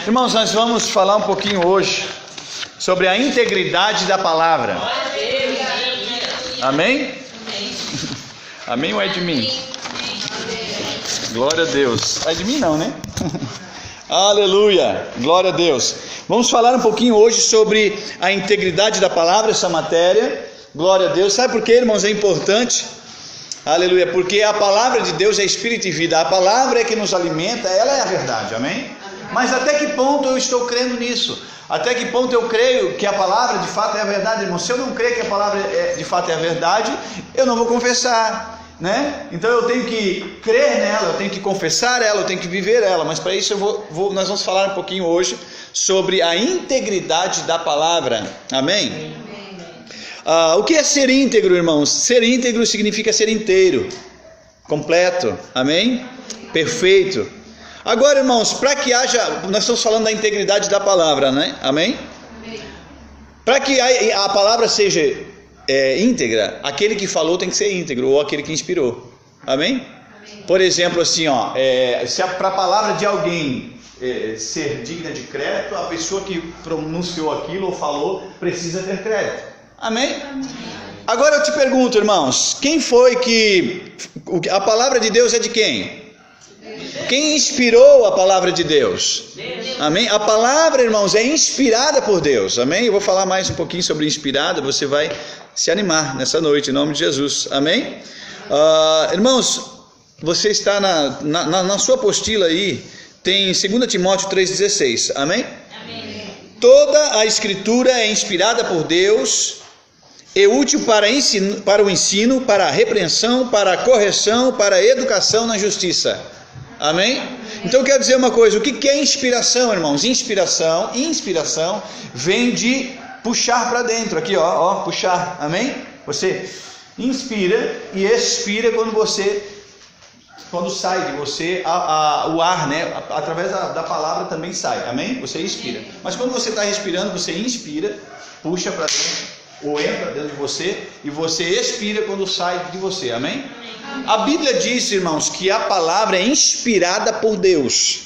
Irmãos, nós vamos falar um pouquinho hoje sobre a integridade da palavra. Amém? Amém ou é de mim? Glória a Deus. É de mim não, né? Aleluia, glória a Deus. Vamos falar um pouquinho hoje sobre a integridade da palavra, essa matéria. Glória a Deus. Sabe por quê, irmãos? É importante. Aleluia, porque a palavra de Deus é espírito e vida. A palavra é que nos alimenta, ela é a verdade, amém? Mas até que ponto eu estou crendo nisso? Até que ponto eu creio que a palavra de fato é a verdade, irmão? Se eu não creio que a palavra de fato é a verdade, eu não vou confessar, né? Então eu tenho que crer nela, eu tenho que confessar ela, eu tenho que viver ela. Mas para isso nós vamos falar um pouquinho hoje sobre a integridade da palavra, amém? O que é ser íntegro, irmãos? Ser íntegro significa ser inteiro, completo, amém? Perfeito. Agora, irmãos, para que haja, nós estamos falando da integridade da palavra, né? Amém? Para que a palavra seja íntegra, aquele que falou tem que ser íntegro, ou aquele que inspirou, amém? Por exemplo, assim, se para a palavra de alguém ser digna de crédito, a pessoa que pronunciou aquilo ou falou precisa ter crédito, amém? Agora eu te pergunto, irmãos, quem foi que a palavra de Deus é de quem? Quem inspirou a palavra de Deus? Amém? A palavra, irmãos, é inspirada por Deus, amém? Eu vou falar mais um pouquinho sobre inspirada, você vai se animar nessa noite, em nome de Jesus, amém? Irmãos, você está na sua apostila aí, tem 2 Timóteo 3,16, amém? Amém? Toda a escritura é inspirada por Deus e útil para o ensino, para a repreensão, para a correção, para a educação na justiça. Amém? Então eu quero dizer uma coisa, o que é inspiração, irmãos? Inspiração vem de puxar para dentro, aqui puxar, amém? Você inspira e expira quando sai de você o ar, né? Através da palavra também sai, amém? Você inspira, mas quando você está respirando, você inspira, puxa para dentro, ou entra dentro de você, e você expira quando sai de você, amém? A Bíblia diz, irmãos, que a palavra é inspirada por Deus,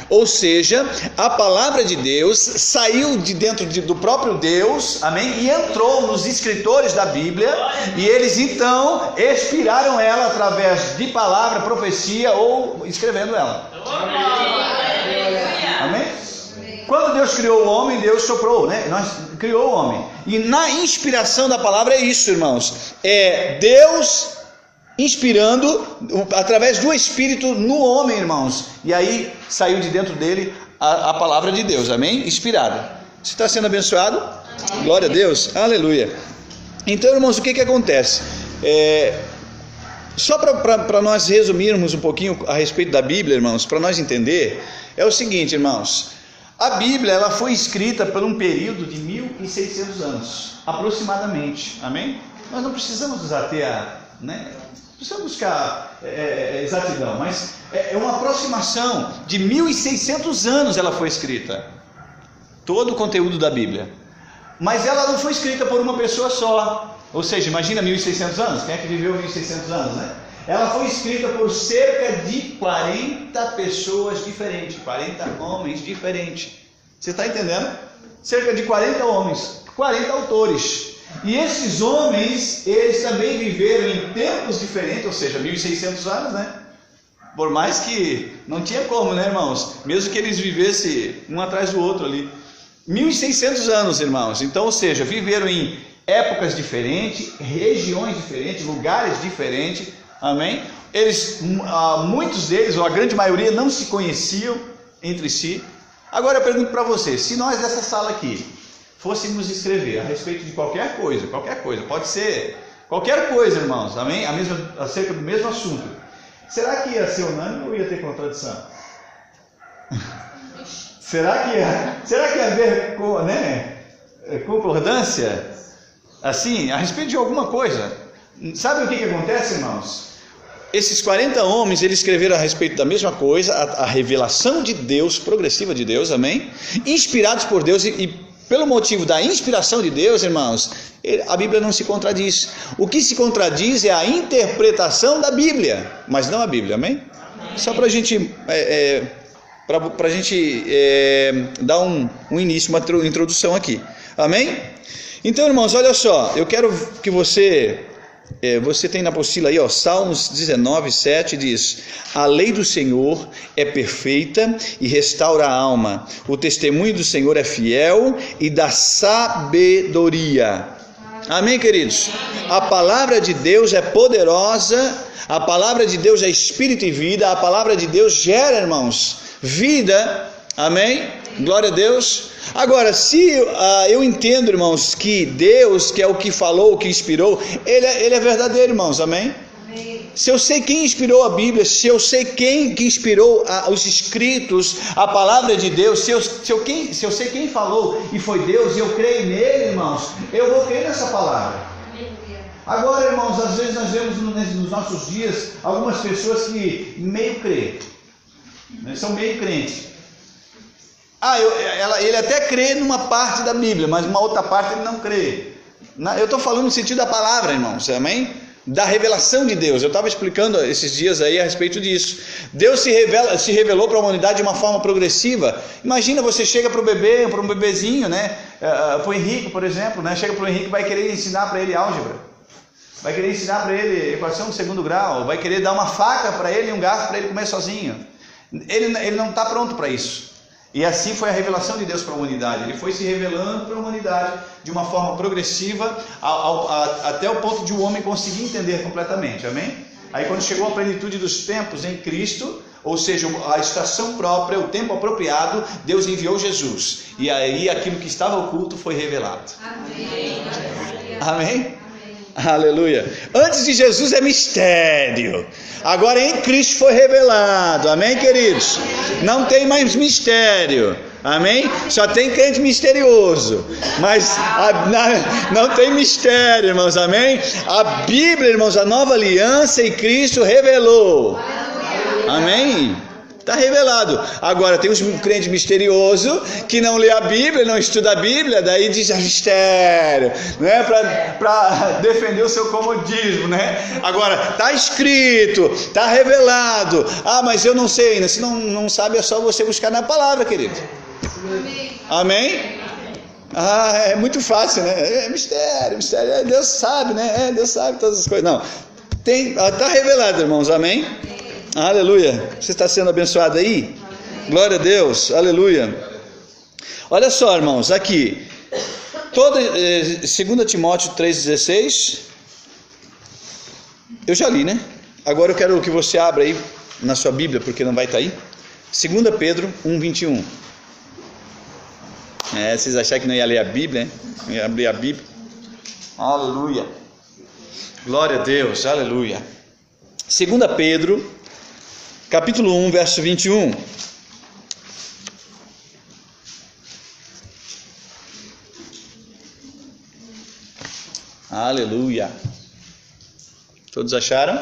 ou seja, a palavra de Deus saiu de dentro do próprio Deus, amém? E entrou nos escritores da Bíblia, e eles então expiraram ela através de palavra, profecia ou escrevendo ela, amém? Quando Deus criou o homem, Deus soprou, né? Criou o homem. E na inspiração da palavra é isso, irmãos. É Deus inspirando através do Espírito no homem, irmãos. E aí saiu de dentro dele a palavra de Deus, amém? Inspirada. Você está sendo abençoado? Amém. Glória a Deus, aleluia. Então, irmãos, o que acontece? Só para nós resumirmos um pouquinho a respeito da Bíblia, irmãos, para nós entender, é o seguinte, irmãos. A Bíblia ela foi escrita por um período de 1.600 anos, aproximadamente, amém? Nós não precisamos nos ater não precisamos buscar exatidão, mas é uma aproximação de 1.600 anos ela foi escrita, todo o conteúdo da Bíblia, mas ela não foi escrita por uma pessoa só, ou seja, imagina 1.600 anos, quem é que viveu 1.600 anos, né? Ela foi escrita por cerca de 40 pessoas diferentes, 40 homens diferentes. Você está entendendo? Cerca de 40 homens, 40 autores. E esses homens, eles também viveram em tempos diferentes, ou seja, 1.600 anos, né? Por mais que não tinha como, né, irmãos? Mesmo que eles vivessem um atrás do outro ali. 1.600 anos, irmãos. Então, ou seja, viveram em épocas diferentes, regiões diferentes, lugares diferentes. Amém? Muitos deles, ou a grande maioria, não se conheciam entre si. Agora eu pergunto para você, se nós dessa sala aqui fôssemos escrever a respeito de qualquer coisa, pode ser qualquer coisa, irmãos, amém? Acerca do mesmo assunto, será que ia ser unânime ou ia ter contradição? Será que ia haver concordância? Assim, a respeito de alguma coisa. Sabe o que acontece, irmãos? Esses 40 homens, eles escreveram a respeito da mesma coisa, a revelação de Deus, progressiva de Deus, amém? Inspirados por Deus e pelo motivo da inspiração de Deus, irmãos, a Bíblia não se contradiz. O que se contradiz é a interpretação da Bíblia, mas não a Bíblia, amém? Só para a gente para a gente dar um início, uma introdução aqui. Amém? Então, irmãos, olha só, eu quero que você tem na apostila aí, ó, Salmos 19, 7 diz: a lei do Senhor é perfeita e restaura a alma, o testemunho do Senhor é fiel e dá sabedoria. Amém, queridos? A palavra de Deus é poderosa, a palavra de Deus é espírito e vida, a palavra de Deus gera, irmãos, vida. Amém? Glória a Deus. Agora, se eu entendo, irmãos, que Deus, que é o que falou, o que inspirou, Ele é verdadeiro, irmãos. Amém? Amém. Se eu sei quem inspirou a Bíblia, se eu sei quem que inspirou os escritos, a palavra de Deus, se eu sei quem falou e foi Deus, e eu creio nele, irmãos, eu vou crer nessa palavra. Agora, irmãos, às vezes nós vemos nos nossos dias algumas pessoas que meio creem, né? São meio crentes. Ele até crê numa parte da Bíblia, mas uma outra parte ele não crê. Eu estou falando no sentido da palavra, irmãos, amém? Da revelação de Deus. Eu estava explicando esses dias aí a respeito disso. Deus se revelou para a humanidade de uma forma progressiva. Imagina, você chega para um bebezinho, né? Para o Henrique, por exemplo, né? Chega para o Henrique e vai querer ensinar para ele álgebra, vai querer ensinar para ele equação de segundo grau, vai querer dar uma faca para ele e um garfo para ele comer sozinho. Ele não está pronto para isso. E assim foi a revelação de Deus para a humanidade. Ele foi se revelando para a humanidade de uma forma progressiva, até o ponto de o homem conseguir entender completamente. Amém? Aí quando chegou a plenitude dos tempos em Cristo, ou seja, a estação própria, o tempo apropriado, Deus enviou Jesus. E aí aquilo que estava oculto foi revelado. Amém? Amém? Aleluia. Antes de Jesus é mistério, agora em Cristo foi revelado. Amém, queridos? Não tem mais mistério. Amém? Só tem crente misterioso, mas não tem mistério, irmãos. Amém? A Bíblia, irmãos, a nova aliança e Cristo revelou. Amém? Está revelado. Agora tem uns crentes misteriosos que não lê a Bíblia, não estuda a Bíblia, daí diz mistério, né? Para defender o seu comodismo, né? Agora está escrito, está revelado. Mas eu não sei ainda. Se não sabe, é só você buscar na palavra, querido. Amém? É muito fácil, né? É mistério. Deus sabe, né? Deus sabe todas as coisas. Não, está revelado, irmãos. Amém? Aleluia. Você está sendo abençoado aí? Glória a Deus. Aleluia. Olha só, irmãos, aqui 2 Timóteo 3,16. Eu já li, né? Agora eu quero que você abra aí na sua Bíblia, porque não vai estar aí. 2 Pedro 1,21. Vocês acharam que não ia ler a Bíblia, né? Ia abrir a Bíblia. Aleluia. Glória a Deus. Aleluia. 2 Pedro capítulo 1, verso 21. Aleluia. Todos acharam?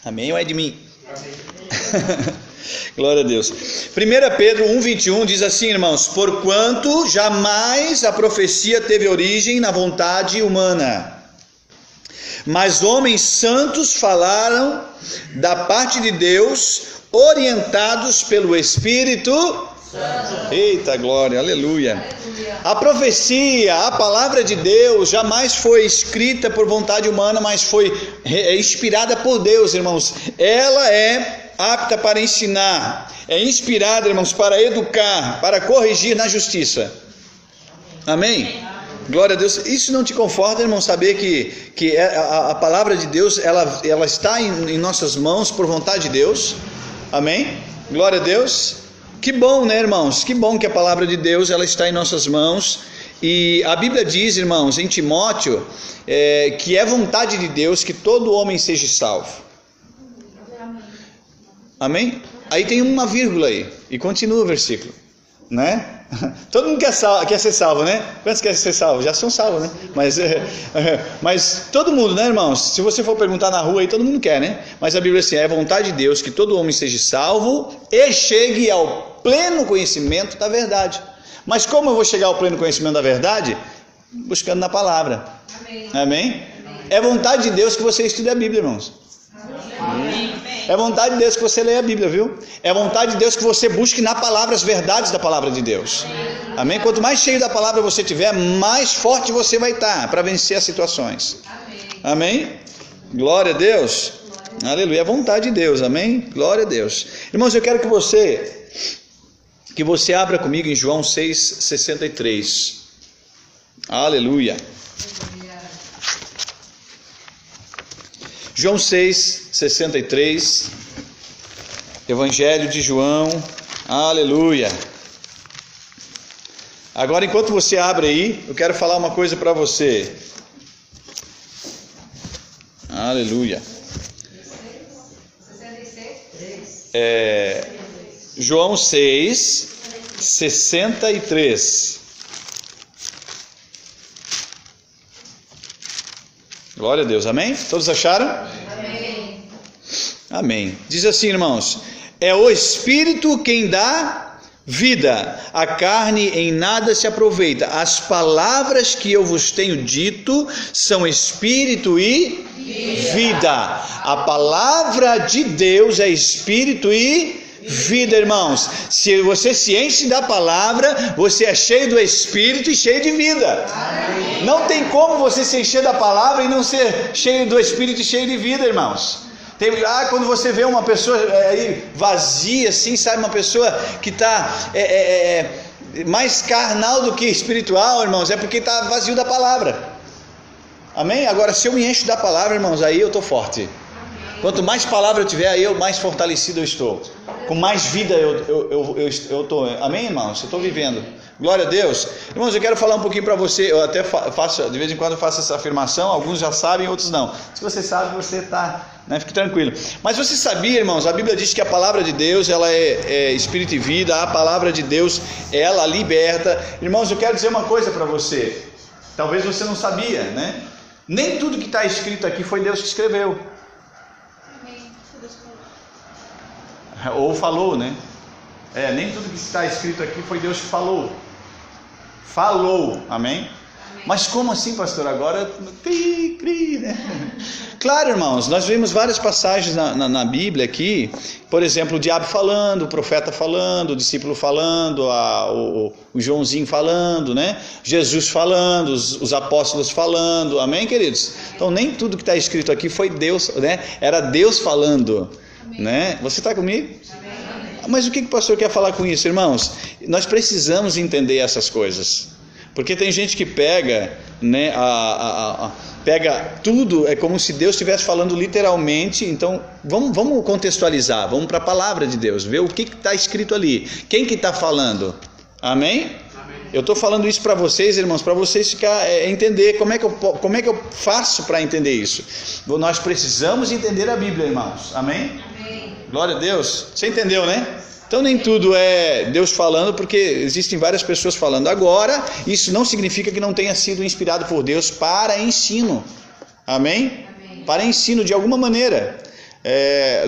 Amém ou é de mim? Amém. Glória a Deus. 1 Pedro 1, 21 diz assim, irmãos: porquanto jamais a profecia teve origem na vontade humana, mas homens santos falaram da parte de Deus, orientados pelo Espírito Santo. Eita glória, aleluia. A profecia, a palavra de Deus jamais foi escrita por vontade humana, mas foi inspirada por Deus, irmãos. Ela é apta para ensinar, é inspirada, irmãos, para educar, para corrigir na justiça. Amém? Glória a Deus. Isso não te conforta, irmão, saber que a palavra de Deus ela está em nossas mãos por vontade de Deus? Amém? Glória a Deus. Que bom, né, irmãos? Que bom que a palavra de Deus ela está em nossas mãos. E a Bíblia diz, irmãos, em Timóteo, que é vontade de Deus que todo homem seja salvo. Amém? Aí tem uma vírgula aí e continua o versículo, né? Todo mundo quer ser salvo, né? Quantos querem ser salvos? Já são salvos, né? Mas todo mundo, né, irmãos? Se você for perguntar na rua aí, todo mundo quer, né? Mas a Bíblia é assim, é vontade de Deus que todo homem seja salvo e chegue ao pleno conhecimento da verdade. Mas como eu vou chegar ao pleno conhecimento da verdade? Buscando na palavra. Amém? Amém? É vontade de Deus que você estude a Bíblia, irmãos. É vontade de Deus que você leia a Bíblia, viu? É vontade de Deus que você busque na palavra as verdades da palavra de Deus. Amém? Quanto mais cheio da palavra você tiver, mais forte você vai estar para vencer as situações. Amém? Glória a Deus. Aleluia. É vontade de Deus. Amém? Glória a Deus. Irmãos, eu quero que você abra comigo em João 6,63. Aleluia. João 6,63. Evangelho de João. Aleluia. Agora, enquanto você abre aí, eu quero falar uma coisa para você. Aleluia. João 6,63. Glória a Deus, amém? Todos acharam? Amém. Amém. Diz assim, irmãos: é o Espírito quem dá vida, a carne em nada se aproveita. As palavras que eu vos tenho dito são Espírito e vida. A palavra de Deus é Espírito e vida, irmãos. Se você se enche da palavra, você é cheio do Espírito e cheio de vida. Amém. Não tem como você se encher da palavra e não ser cheio do Espírito e cheio de vida, irmãos. Quando você vê uma pessoa aí vazia, assim, sabe, uma pessoa que está mais carnal do que espiritual, irmãos, é porque está vazio da palavra. Amém? Agora, se eu me encho da palavra, irmãos, aí eu estou forte. Quanto mais palavra eu tiver, aí eu mais fortalecido eu estou. Com mais vida eu estou. Amém, irmãos? Eu estou vivendo. Glória a Deus. Irmãos, eu quero falar um pouquinho para você. Eu até faço, de vez em quando eu faço essa afirmação. Alguns já sabem, outros não. Se você sabe, você está, né? Fique tranquilo. Mas você sabia, irmãos, a Bíblia diz que a palavra de Deus, ela é espírito e vida. A palavra de Deus, ela liberta. Irmãos, eu quero dizer uma coisa para você. Talvez você não sabia, né? Nem tudo que está escrito aqui foi Deus que escreveu. Ou falou, né? Nem tudo que está escrito aqui foi Deus que falou. Falou, amém? Mas como assim, pastor? Agora, né? Claro, irmãos, nós vimos várias passagens na Bíblia aqui. Por exemplo, o diabo falando, o profeta falando, o discípulo falando, o Joãozinho falando, né? Jesus falando, os apóstolos falando, amém, queridos? Então nem tudo que está escrito aqui foi Deus, né? Era Deus falando, né? Você está comigo? Amém. Mas o que o pastor quer falar com isso, irmãos? Nós precisamos entender essas coisas, porque tem gente que pega, né, pega tudo, é como se Deus estivesse falando literalmente. Então vamos contextualizar, vamos para a palavra de Deus, ver o que está escrito ali, quem que está falando, amém? Eu estou falando isso para vocês, irmãos, para vocês entender como é que eu faço para entender isso. Nós precisamos entender a Bíblia, irmãos, amém? Glória a Deus. Você entendeu, né? Então nem tudo é Deus falando, porque existem várias pessoas falando. Agora, isso não significa que não tenha sido inspirado por Deus para ensino. Amém? Para ensino de alguma maneira.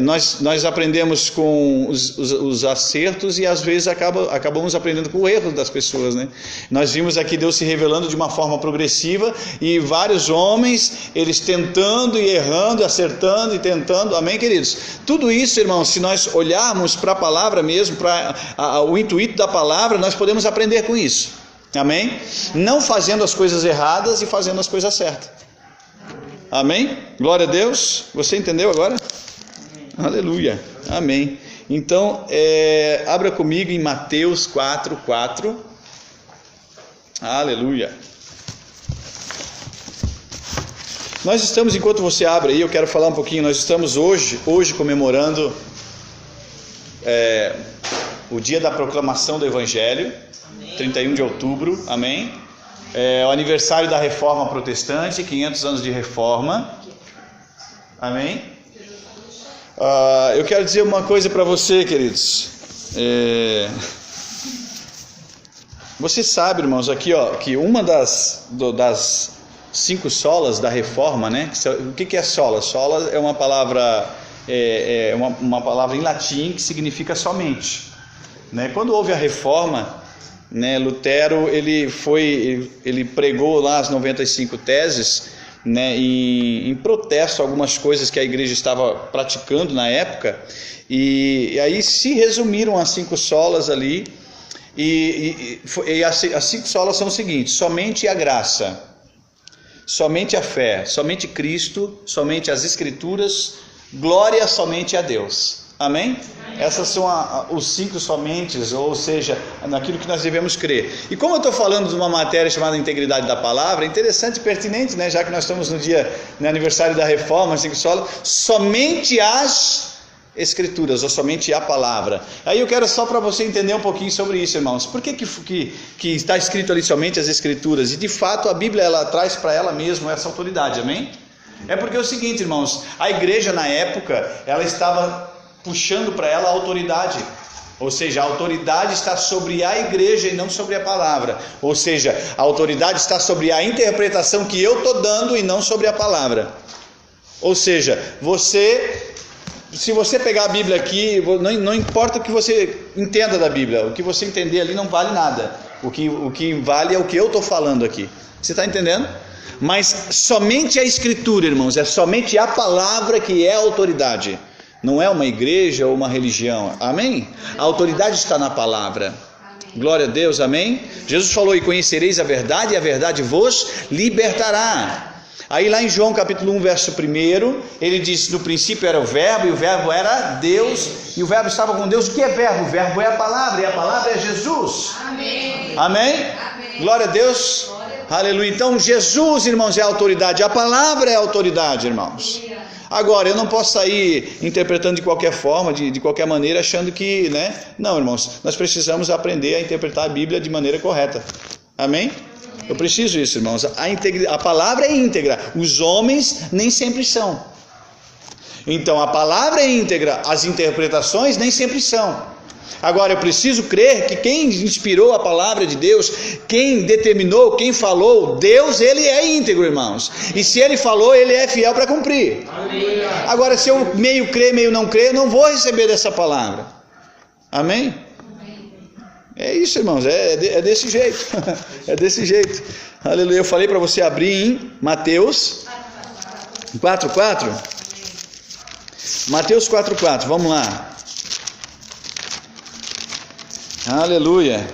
Nós aprendemos com os acertos e às vezes acabamos aprendendo com o erro das pessoas, né? Nós vimos aqui Deus se revelando de uma forma progressiva e vários homens, eles tentando e errando, acertando e tentando, amém, queridos? Tudo isso, irmãos, se nós olharmos para a palavra mesmo, para o intuito da palavra, nós podemos aprender com isso, amém? Não fazendo as coisas erradas e fazendo as coisas certas, amém? Glória a Deus. Você entendeu agora? Aleluia, amém. Então, abra comigo em Mateus 4:4. Aleluia. Nós estamos, enquanto você abre aí, eu quero falar um pouquinho. Nós estamos hoje comemorando o dia da proclamação do Evangelho, 31 de outubro, amém? É o aniversário da Reforma Protestante, 500 anos de Reforma, amém? Eu quero dizer uma coisa para você, queridos. Você sabe, irmãos, aqui, que uma das 5 solas da Reforma, né? O que é sola? Sola é uma palavra, uma palavra em latim que significa somente, né? Quando houve a Reforma, né, Lutero ele pregou lá as 95 teses, né, em protesto a algumas coisas que a igreja estava praticando na época, e aí se resumiram as 5 solas ali, e as 5 solas são o seguinte: somente a graça, somente a fé, somente Cristo, somente as Escrituras, glória somente a Deus. Amém? Essas são os 5 somentes, ou seja, naquilo que nós devemos crer. E como eu estou falando de uma matéria chamada integridade da palavra, é interessante e pertinente, né? Já que nós estamos no dia, no aniversário da Reforma, 5 solas, somente as Escrituras, ou somente a palavra. Aí eu quero só para você entender um pouquinho sobre isso, irmãos. Por que está escrito ali somente as Escrituras? E de fato a Bíblia, ela traz para ela mesma essa autoridade, amém? É porque é o seguinte, irmãos, a igreja na época, ela estava puxando para ela a autoridade, ou seja, a autoridade está sobre a igreja e não sobre a palavra, ou seja, a autoridade está sobre a interpretação que eu estou dando e não sobre a palavra. Ou seja, se você pegar a Bíblia aqui, não importa o que você entenda da Bíblia, o que você entender ali não vale nada, o que vale é o que eu estou falando aqui. Você está entendendo? Mas somente a Escritura, irmãos, é somente a palavra que é a autoridade. Não é uma igreja ou uma religião, amém? A autoridade está na palavra. Glória a Deus, amém? Jesus falou: e conhecereis a verdade, e a verdade vos libertará. Aí lá em João capítulo 1, verso 1, ele diz: no princípio era o verbo, e o verbo era Deus, e o verbo estava com Deus. O que é verbo? O verbo é a palavra, e a palavra é Jesus. Amém? Amém? Glória a Deus. Aleluia. Então Jesus, irmãos, é a autoridade, a palavra é a autoridade, irmãos. Agora, eu não posso sair interpretando de qualquer forma, de qualquer maneira, achando que, né? Não, irmãos, nós precisamos aprender a interpretar a Bíblia de maneira correta. Amém? Eu preciso disso, irmãos. A palavra é íntegra, os homens nem sempre são. Então, a palavra é íntegra, as interpretações nem sempre são. Agora, eu preciso crer que quem inspirou a palavra de Deus, quem determinou, quem falou, Deus, ele é íntegro, irmãos. E se ele falou, ele é fiel para cumprir. Agora, se eu meio crer, meio não crer, eu não vou receber dessa palavra. Amém? É isso, irmãos, é desse jeito. É desse jeito. Aleluia. Eu falei para você abrir em Mateus 4:4. Mateus 4:4, vamos lá. Aleluia.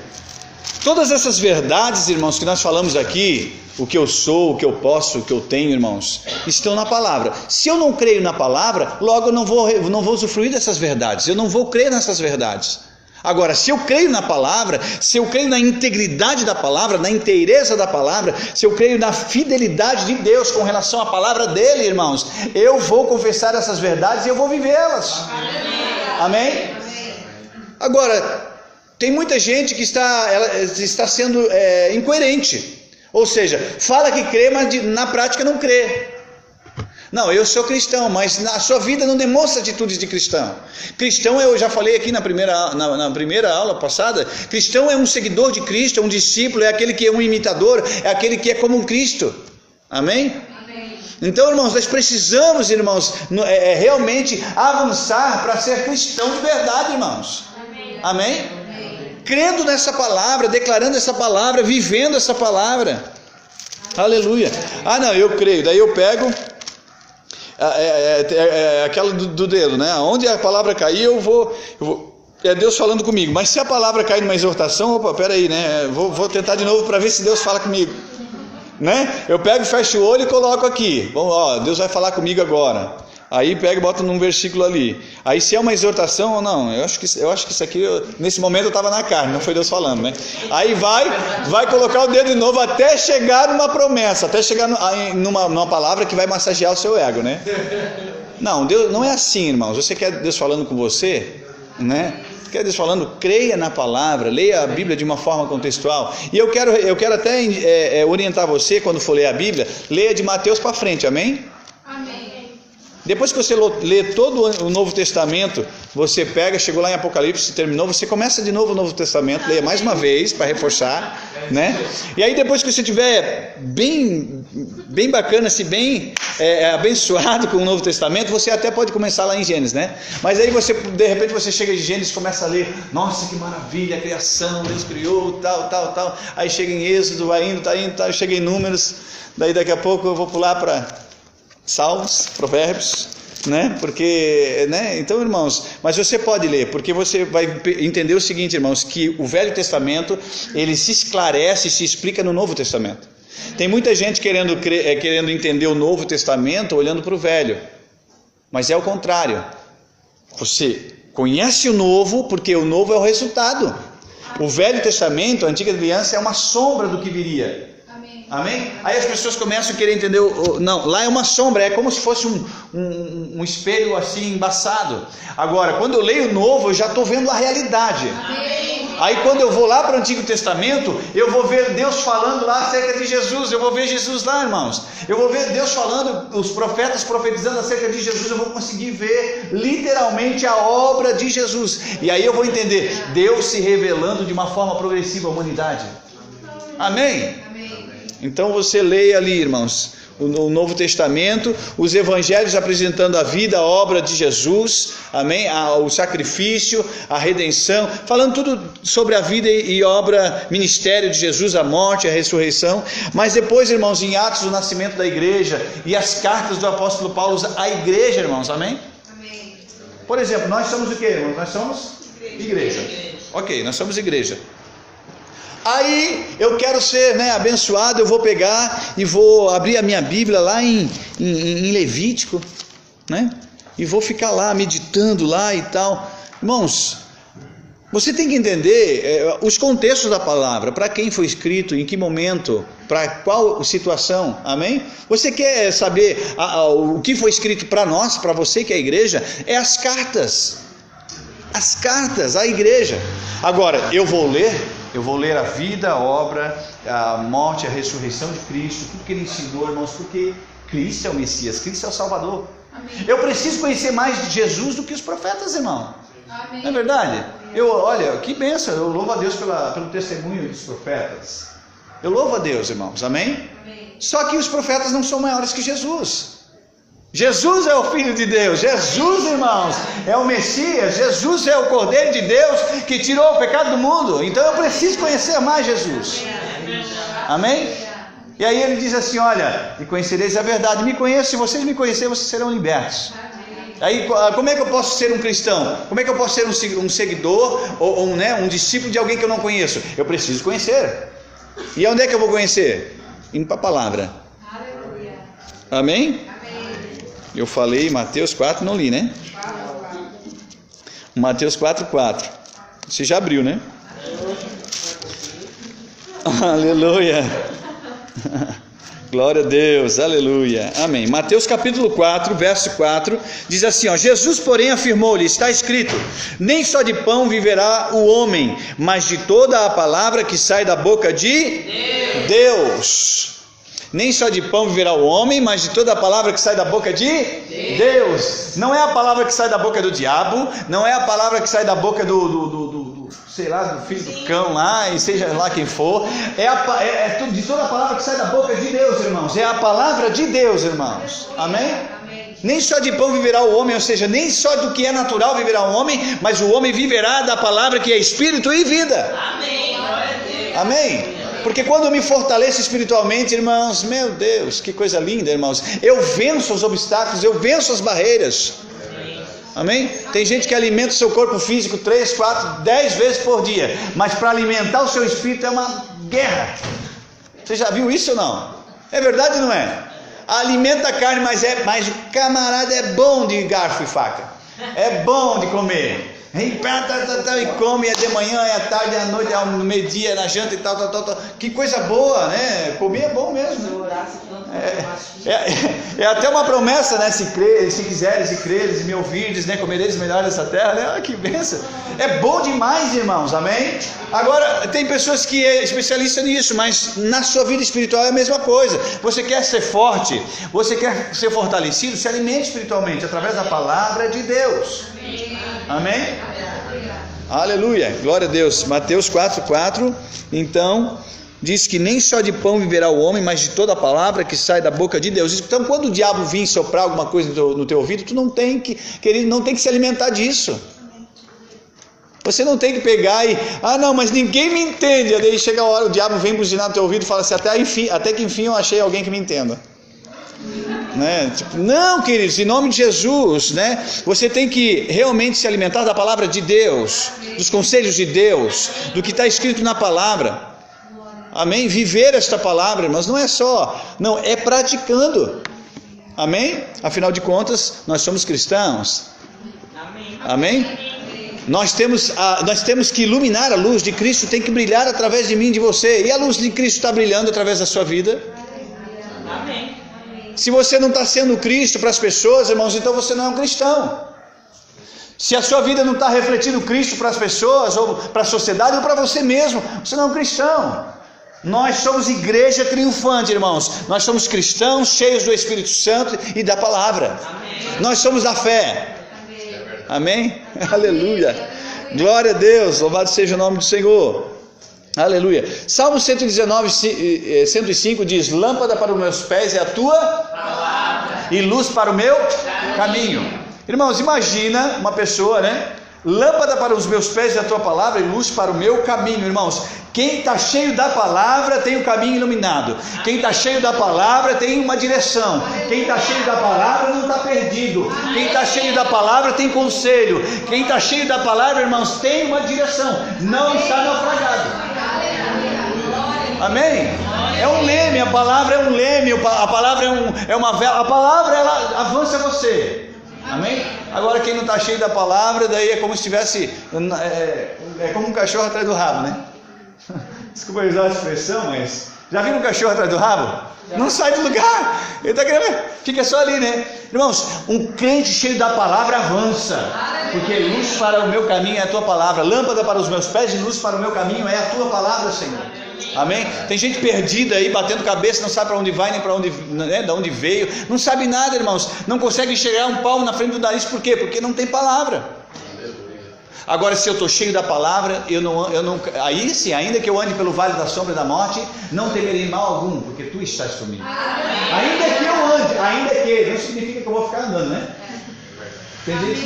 Todas essas verdades, irmãos, que nós falamos aqui, o que eu sou, o que eu posso, o que eu tenho, irmãos, estão na palavra. Se eu não creio na palavra, logo eu não vou usufruir dessas verdades, eu não vou crer nessas verdades. Agora, se eu creio na palavra, se eu creio na integridade da palavra, na inteireza da palavra, se eu creio na fidelidade de Deus com relação à palavra dele, irmãos, eu vou confessar essas verdades e eu vou vivê-las. Amém? Agora, tem muita gente que está sendo incoerente, ou seja, fala que crê, mas na prática não crê. Não, eu sou cristão, mas na sua vida não demonstra atitudes de cristão. Cristão, eu já falei aqui na primeira aula passada, cristão é um seguidor de Cristo, é um discípulo, é aquele que é um imitador, é aquele que é como um Cristo. Amém? Então, irmãos, nós precisamos, irmãos, realmente avançar para ser cristão de verdade, irmãos. Amém? Crendo nessa palavra, declarando essa palavra, vivendo essa palavra. Aleluia. Ah, não, eu creio. Daí eu pego aquela do dedo, né? Onde a palavra cair, eu vou. É Deus falando comigo. Mas se a palavra cair numa exortação, opa, peraí, né? Vou tentar de novo para ver se Deus fala comigo. Né? Eu pego, fecho o olho e coloco aqui. Bom, ó, Deus vai falar comigo agora. Aí pega e bota num versículo ali. Aí se é uma exortação ou não, eu acho que isso aqui, nesse momento eu estava na carne, não foi Deus falando, né? Aí vai colocar o dedo de novo até chegar numa promessa, até chegar numa palavra que vai massagear o seu ego, né? Não, Deus não é assim, irmãos. Você quer Deus falando com você, né? Quer Deus falando, creia na palavra, leia a Bíblia de uma forma contextual. E eu quero até orientar você, quando for ler a Bíblia, leia de Mateus para frente, amém? Amém. Depois que você lê todo o Novo Testamento, você pega, chegou lá em Apocalipse, terminou, você começa de novo o Novo Testamento, leia mais uma vez para reforçar, né? E aí depois que você estiver bem bem bacana, assim, bem abençoado com o Novo Testamento, você até pode começar lá em Gênesis, né? Mas aí você, de repente, você chega em Gênesis e começa a ler, nossa, que maravilha, a criação, Deus criou, tal. Aí chega em Êxodo, vai indo, chega em Números, daí daqui a pouco eu vou pular para Salmos, Provérbios, né? Porque, né? Então, irmãos, mas você pode ler, porque você vai entender o seguinte, irmãos, que o Velho Testamento, ele se esclarece, se explica no Novo Testamento. Tem muita gente querendo entender o Novo Testamento olhando para o Velho, mas é o contrário. Você conhece o Novo porque o Novo é o resultado. O Velho Testamento, a Antiga Aliança, é uma sombra do que viria. Amém? Aí as pessoas começam a querer entender, não, lá é uma sombra, é como se fosse um espelho assim embaçado. Agora, quando eu leio o Novo, eu já estou vendo a realidade. Amém. Aí quando eu vou lá para o Antigo Testamento, eu vou ver Deus falando lá acerca de Jesus, eu vou ver Jesus lá, irmãos. Eu vou ver Deus falando, os profetas profetizando acerca de Jesus, eu vou conseguir ver literalmente a obra de Jesus. E aí eu vou entender Deus se revelando de uma forma progressiva à humanidade. Amém? Então você leia ali, irmãos, o Novo Testamento, os Evangelhos apresentando a vida, a obra de Jesus, amém? O sacrifício, a redenção, falando tudo sobre a vida e obra, ministério de Jesus, a morte, a ressurreição. Mas depois, irmãos, em Atos, o nascimento da igreja e as cartas do apóstolo Paulo à igreja, irmãos, amém? Amém. Por exemplo, nós somos o que, irmãos? Nós somos igreja. Ok, nós somos igreja. Aí eu quero ser, abençoado, eu vou pegar e vou abrir a minha Bíblia lá em Levítico, né? E vou ficar lá meditando lá e tal. Irmãos, você tem que entender os contextos da palavra, para quem foi escrito, em que momento, para qual situação, amém? Você quer saber o que foi escrito para nós, para você que é a igreja? É as cartas à igreja. Agora, eu vou ler a vida, a obra, a morte, a ressurreição de Cristo, tudo que Ele ensinou, irmãos, porque Cristo é o Messias, Cristo é o Salvador. Amém. Eu preciso conhecer mais de Jesus do que os profetas, irmão. Amém. Não é verdade? Olha, que bênção, eu louvo a Deus pelo testemunho dos profetas. Eu louvo a Deus, irmãos, amém? Amém. Só que os profetas não são maiores que Jesus. Jesus é o Filho de Deus, Jesus, irmãos, é o Messias, Jesus é o Cordeiro de Deus que tirou o pecado do mundo. Então eu preciso conhecer mais Jesus. Amém? E aí ele diz assim, olha, e conhecereis a verdade, me conheçam, se vocês me conhecerem, vocês serão libertos. Aí como é que eu posso ser um cristão? Como é que eu posso ser um seguidor ou um discípulo de alguém que eu não conheço? Eu preciso conhecer. E onde é que eu vou conhecer? Indo para a palavra. Amém? Eu falei Mateus 4, não li, né? Mateus 4:4. Você já abriu, né? Aleluia. Glória a Deus, aleluia, amém. Mateus capítulo 4, verso 4, diz assim, Jesus, porém, afirmou-lhe, está escrito, nem só de pão viverá o homem, mas de toda a palavra que sai da boca de Deus. Nem só de pão viverá o homem, mas de toda a palavra que sai da boca de Deus. Não é a palavra que sai da boca do diabo, não é a palavra que sai da boca do filho do cão lá, e seja lá quem for. É de toda a palavra que sai da boca de Deus, irmãos. É a palavra de Deus, irmãos. Amém? Nem só de pão viverá o homem, ou seja, nem só do que é natural viverá o homem, mas o homem viverá da palavra que é espírito e vida. Amém. Amém? Porque quando eu me fortaleço espiritualmente, irmãos, meu Deus, que coisa linda, irmãos, eu venço os obstáculos, eu venço as barreiras. Amém? Tem gente que alimenta o seu corpo físico 3, 4, 10 vezes por dia, mas para alimentar o seu espírito é uma guerra. Você já viu isso ou não? É verdade ou não é? Alimenta a carne, mas o camarada é bom de garfo e faca, é bom de comer. E come, é de manhã, é à tarde, é à noite, é no meio-dia, é na janta e tal. Que coisa boa, né? Comer é bom mesmo. É até uma promessa, né? Se quiseres e creres e me ouvirdes, né? Comereis melhor dessa terra, né? Que bênção. É bom demais, irmãos, amém? Agora, tem pessoas que é especialista nisso, mas na sua vida espiritual é a mesma coisa. Você quer ser forte, você quer ser fortalecido, se alimente espiritualmente através da palavra de Deus. Amém? Aleluia, glória a Deus. Mateus 4:4. Então, diz que nem só de pão viverá o homem, mas de toda a palavra que sai da boca de Deus. Então, quando o diabo vir soprar alguma coisa no teu ouvido, tu não tem que, querido, não tem que se alimentar disso. Você não tem que pegar e, não, mas ninguém me entende. Aí chega a hora, o diabo vem buzinar no teu ouvido e fala assim, até que enfim eu achei alguém que me entenda. Né? Tipo, não, queridos, em nome de Jesus, né? Você tem que realmente se alimentar da palavra de Deus, dos conselhos de Deus, do que está escrito na palavra. Amém? Viver esta palavra, irmãos, não é só, não, é praticando. Amém? Afinal de contas, nós somos cristãos. Amém? Nós temos que iluminar a luz de Cristo, tem que brilhar através de mim e de você. E a luz de Cristo está brilhando através da sua vida. Amém. Se você não está sendo Cristo para as pessoas, irmãos, então você não é um cristão. Se a sua vida não está refletindo Cristo para as pessoas, ou para a sociedade, ou para você mesmo, você não é um cristão. Nós somos igreja triunfante, irmãos. Nós somos cristãos cheios do Espírito Santo e da palavra. Amém. Nós somos da fé. Amém? Aleluia. Glória a Deus. Louvado seja o nome do Senhor. Aleluia. Salmo 119, 105 diz: lâmpada para os meus pés é a tua palavra e luz para o meu caminho. Irmãos, imagina uma pessoa, né? Lâmpada para os meus pés é a tua palavra e luz para o meu caminho. Irmãos, quem está cheio da palavra tem o caminho iluminado. Quem está cheio da palavra tem uma direção. Quem está cheio da palavra não está perdido. Quem está cheio da palavra tem conselho. Quem está cheio da palavra, irmãos, tem uma direção. Não está naufragado. Amém? É um leme, a palavra é um leme, a palavra é uma vela, a palavra ela avança você. Amém? Agora quem não está cheio da palavra, daí é como se estivesse, é como um cachorro atrás do rabo, né? Desculpa usar a expressão, mas já viram um cachorro atrás do rabo? Não sai do lugar, ele está querendo, fica só ali, né? Irmãos, um crente cheio da palavra avança, porque luz para o meu caminho é a tua palavra, lâmpada para os meus pés e luz para o meu caminho é a tua palavra, Senhor. Amém? Tem gente perdida aí, batendo cabeça, não sabe para onde vai, nem para onde, né, de onde veio, não sabe nada, irmãos, não consegue enxergar um palmo na frente do nariz, por quê? Porque não tem palavra. Agora, se eu estou cheio da palavra, eu não, aí sim, ainda que eu ande pelo vale da sombra da morte, não temerei mal algum, porque tu estás comigo. Ainda que eu ande, não significa que eu vou ficar andando, né? Tem gente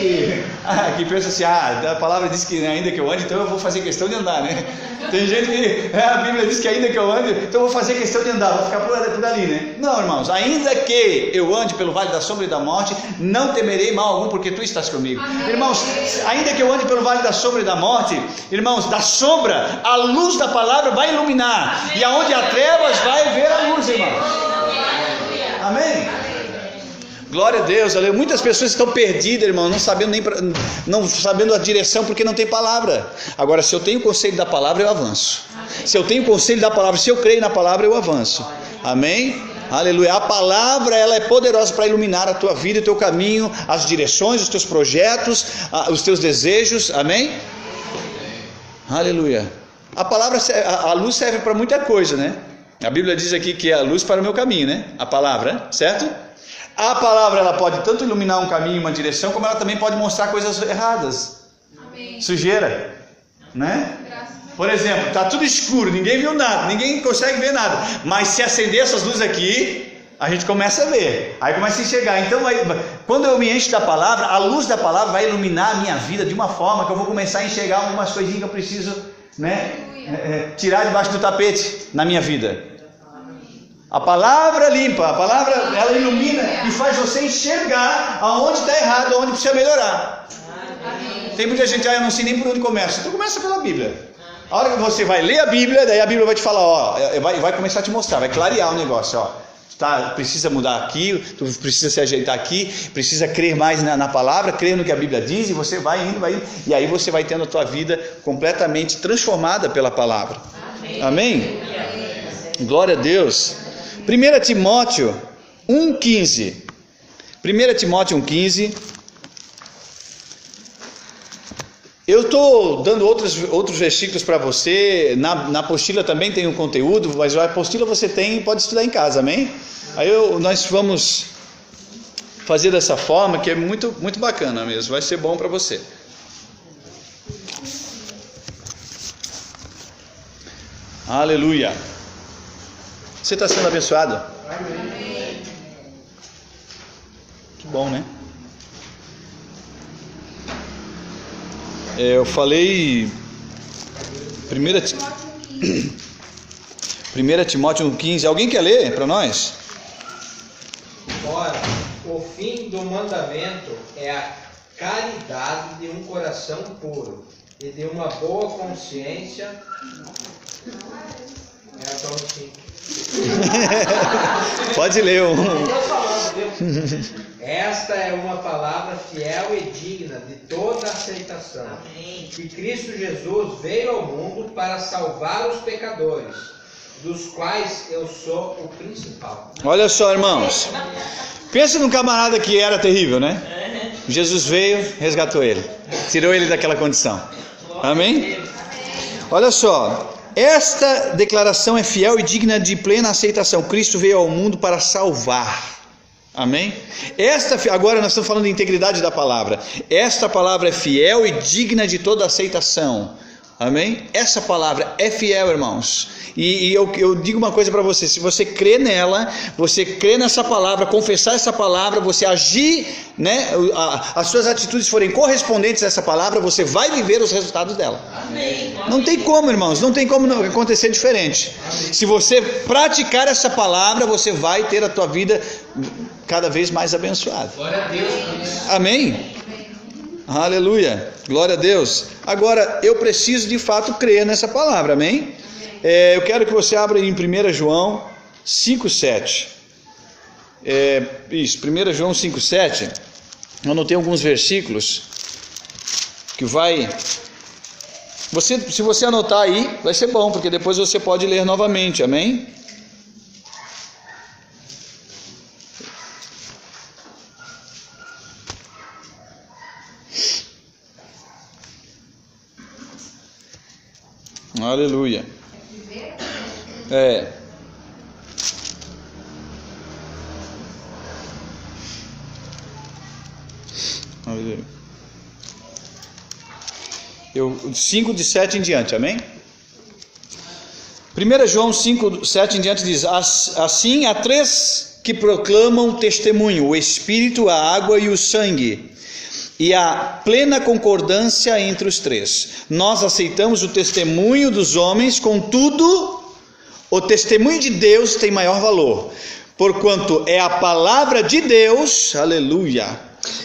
que pensa assim, a palavra diz que ainda que eu ande, então eu vou fazer questão de andar, né? Tem gente que, a Bíblia diz que ainda que eu ande, então eu vou fazer questão de andar, vou ficar por ali, né? Não, irmãos, ainda que eu ande pelo vale da sombra e da morte, não temerei mal algum, porque tu estás comigo. Irmãos, ainda que eu ande pelo vale da sombra e da morte, irmãos, da sombra, a luz da palavra vai iluminar, e aonde há trevas vai ver a luz, irmãos. Amém? Glória a Deus, aleluia. Muitas pessoas estão perdidas, irmão, não sabendo a direção porque não tem palavra. Agora, se eu tenho o conselho da palavra, eu avanço. Se eu tenho o conselho da palavra, se eu creio na palavra, eu avanço. Amém? Aleluia. A palavra, ela é poderosa para iluminar a tua vida, o teu caminho, as direções, os teus projetos, os teus desejos. Amém? Aleluia. A palavra, a luz serve para muita coisa, né? A Bíblia diz aqui que é a luz para o meu caminho, né? A palavra, certo? A palavra, ela pode tanto iluminar um caminho, uma direção, como ela também pode mostrar coisas erradas. Amém. Sujeira, né? Por exemplo, está tudo escuro, ninguém viu nada, ninguém consegue ver nada, mas se acender essas luzes aqui, a gente começa a ver, aí começa a enxergar. Então, quando eu me encho da palavra, a luz da palavra vai iluminar a minha vida de uma forma que eu vou começar a enxergar algumas coisinhas que eu preciso, né, tirar debaixo do tapete na minha vida. A palavra limpa, a palavra ela ilumina e faz você enxergar aonde está errado, aonde precisa melhorar. Tem muita gente, eu não sei nem por onde começa. Então começa pela Bíblia. A hora que você vai ler a Bíblia, daí a Bíblia vai te falar, vai começar a te mostrar, vai clarear o negócio, precisa mudar aqui, tu precisa se ajeitar aqui, precisa crer mais na palavra, crer no que a Bíblia diz, e você vai indo, e aí você vai tendo a tua vida completamente transformada pela palavra. Amém? Glória a Deus. 1 Timóteo 1,15. 1 Timóteo 1,15. Eu estou dando outros versículos para você. Na apostila também tem um conteúdo, mas a apostila você pode estudar em casa, amém? Aí nós vamos fazer dessa forma, que é muito, muito bacana mesmo, vai ser bom para você. Aleluia. Você está sendo abençoado? Amém. Que bom, né? Eu falei 1 Timóteo 1,15. Alguém quer ler para nós? Ora, o fim do mandamento é a caridade de um coração puro e de uma boa consciência. Pode ler um. Esta é uma palavra fiel e digna de toda aceitação. Que Cristo Jesus veio ao mundo para salvar os pecadores, dos quais eu sou o principal. Olha só, irmãos. Pensa num camarada que era terrível, né? Jesus veio, resgatou ele, tirou ele daquela condição. Amém? Olha só. Esta declaração é fiel e digna de plena aceitação. Cristo veio ao mundo para salvar. Amém? Agora nós estamos falando de integridade da palavra. Esta palavra é fiel e digna de toda aceitação. Amém? Essa palavra é fiel, irmãos. E eu digo uma coisa para você: se você crê nela, você crê nessa palavra, confessar essa palavra, você agir, né, as suas atitudes forem correspondentes a essa palavra, você vai viver os resultados dela. Amém. Não tem como, irmãos, não tem como acontecer diferente. Se você praticar essa palavra, você vai ter a tua vida cada vez mais abençoada. Glória a Deus por isso. Amém? Aleluia, glória a Deus. Agora, eu preciso de fato crer nessa palavra, amém? Eu quero que você abra em 1 João 5,7. Isso, 1 João 5,7. Eu anotei alguns versículos que vai... se você anotar aí, vai ser bom, porque depois você pode ler novamente, amém? Aleluia. Aleluia. 5 de 7 em diante, amém? 1 João 5, 7 em diante diz: assim há três que proclamam testemunho: o Espírito, a água e o sangue, e há plena concordância entre os três. Nós aceitamos o testemunho dos homens, contudo, o testemunho de Deus tem maior valor, porquanto é a palavra de Deus, aleluia,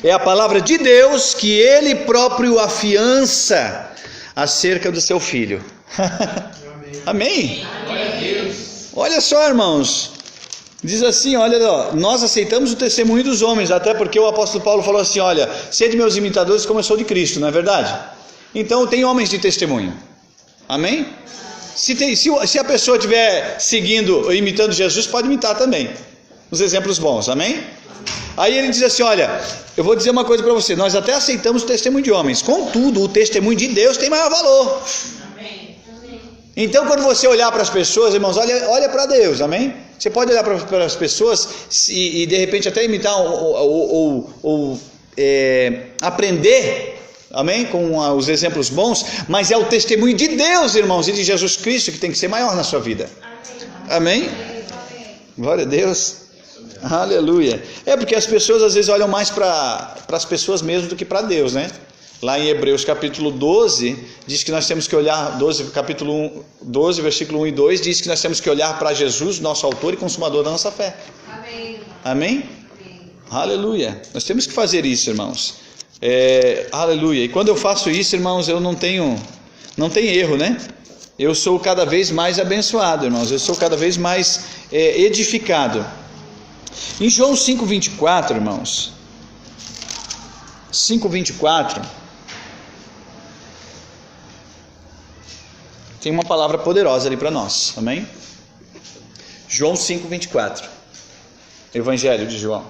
é a palavra de Deus que Ele próprio afiança acerca do seu Filho. Amém? Amém. Olha só, irmãos, diz assim, olha, nós aceitamos o testemunho dos homens, até porque o apóstolo Paulo falou assim, olha, sede meus imitadores como eu sou de Cristo, não é verdade? Então tem homens de testemunho, amém? Se a pessoa estiver seguindo ou imitando Jesus, pode imitar também os exemplos bons, amém? Aí ele diz assim, olha, eu vou dizer uma coisa para você, nós até aceitamos o testemunho de homens, contudo o testemunho de Deus tem maior valor. Então quando você olhar para as pessoas, irmãos, olha para Deus, amém? Você pode olhar para as pessoas e de repente até imitar ou aprender, amém? Com os exemplos bons, mas é o testemunho de Deus, irmãos, e de Jesus Cristo que tem que ser maior na sua vida. Amém? Glória a Deus. Aleluia. É porque as pessoas às vezes olham mais para as pessoas mesmo do que para Deus, né? Lá em Hebreus capítulo 12, diz que nós temos que olhar, capítulo 12, versículo 1 e 2, diz que nós temos que olhar para Jesus, nosso autor e consumador da nossa fé. Amém? Amém? Aleluia. Nós temos que fazer isso, irmãos. Aleluia. E quando eu faço isso, irmãos, eu não tem erro, né? Eu sou cada vez mais abençoado, irmãos. Eu sou cada vez mais edificado. Em João 5,24, irmãos, 5,24, tem uma palavra poderosa ali para nós, amém? João 5,24, Evangelho de João.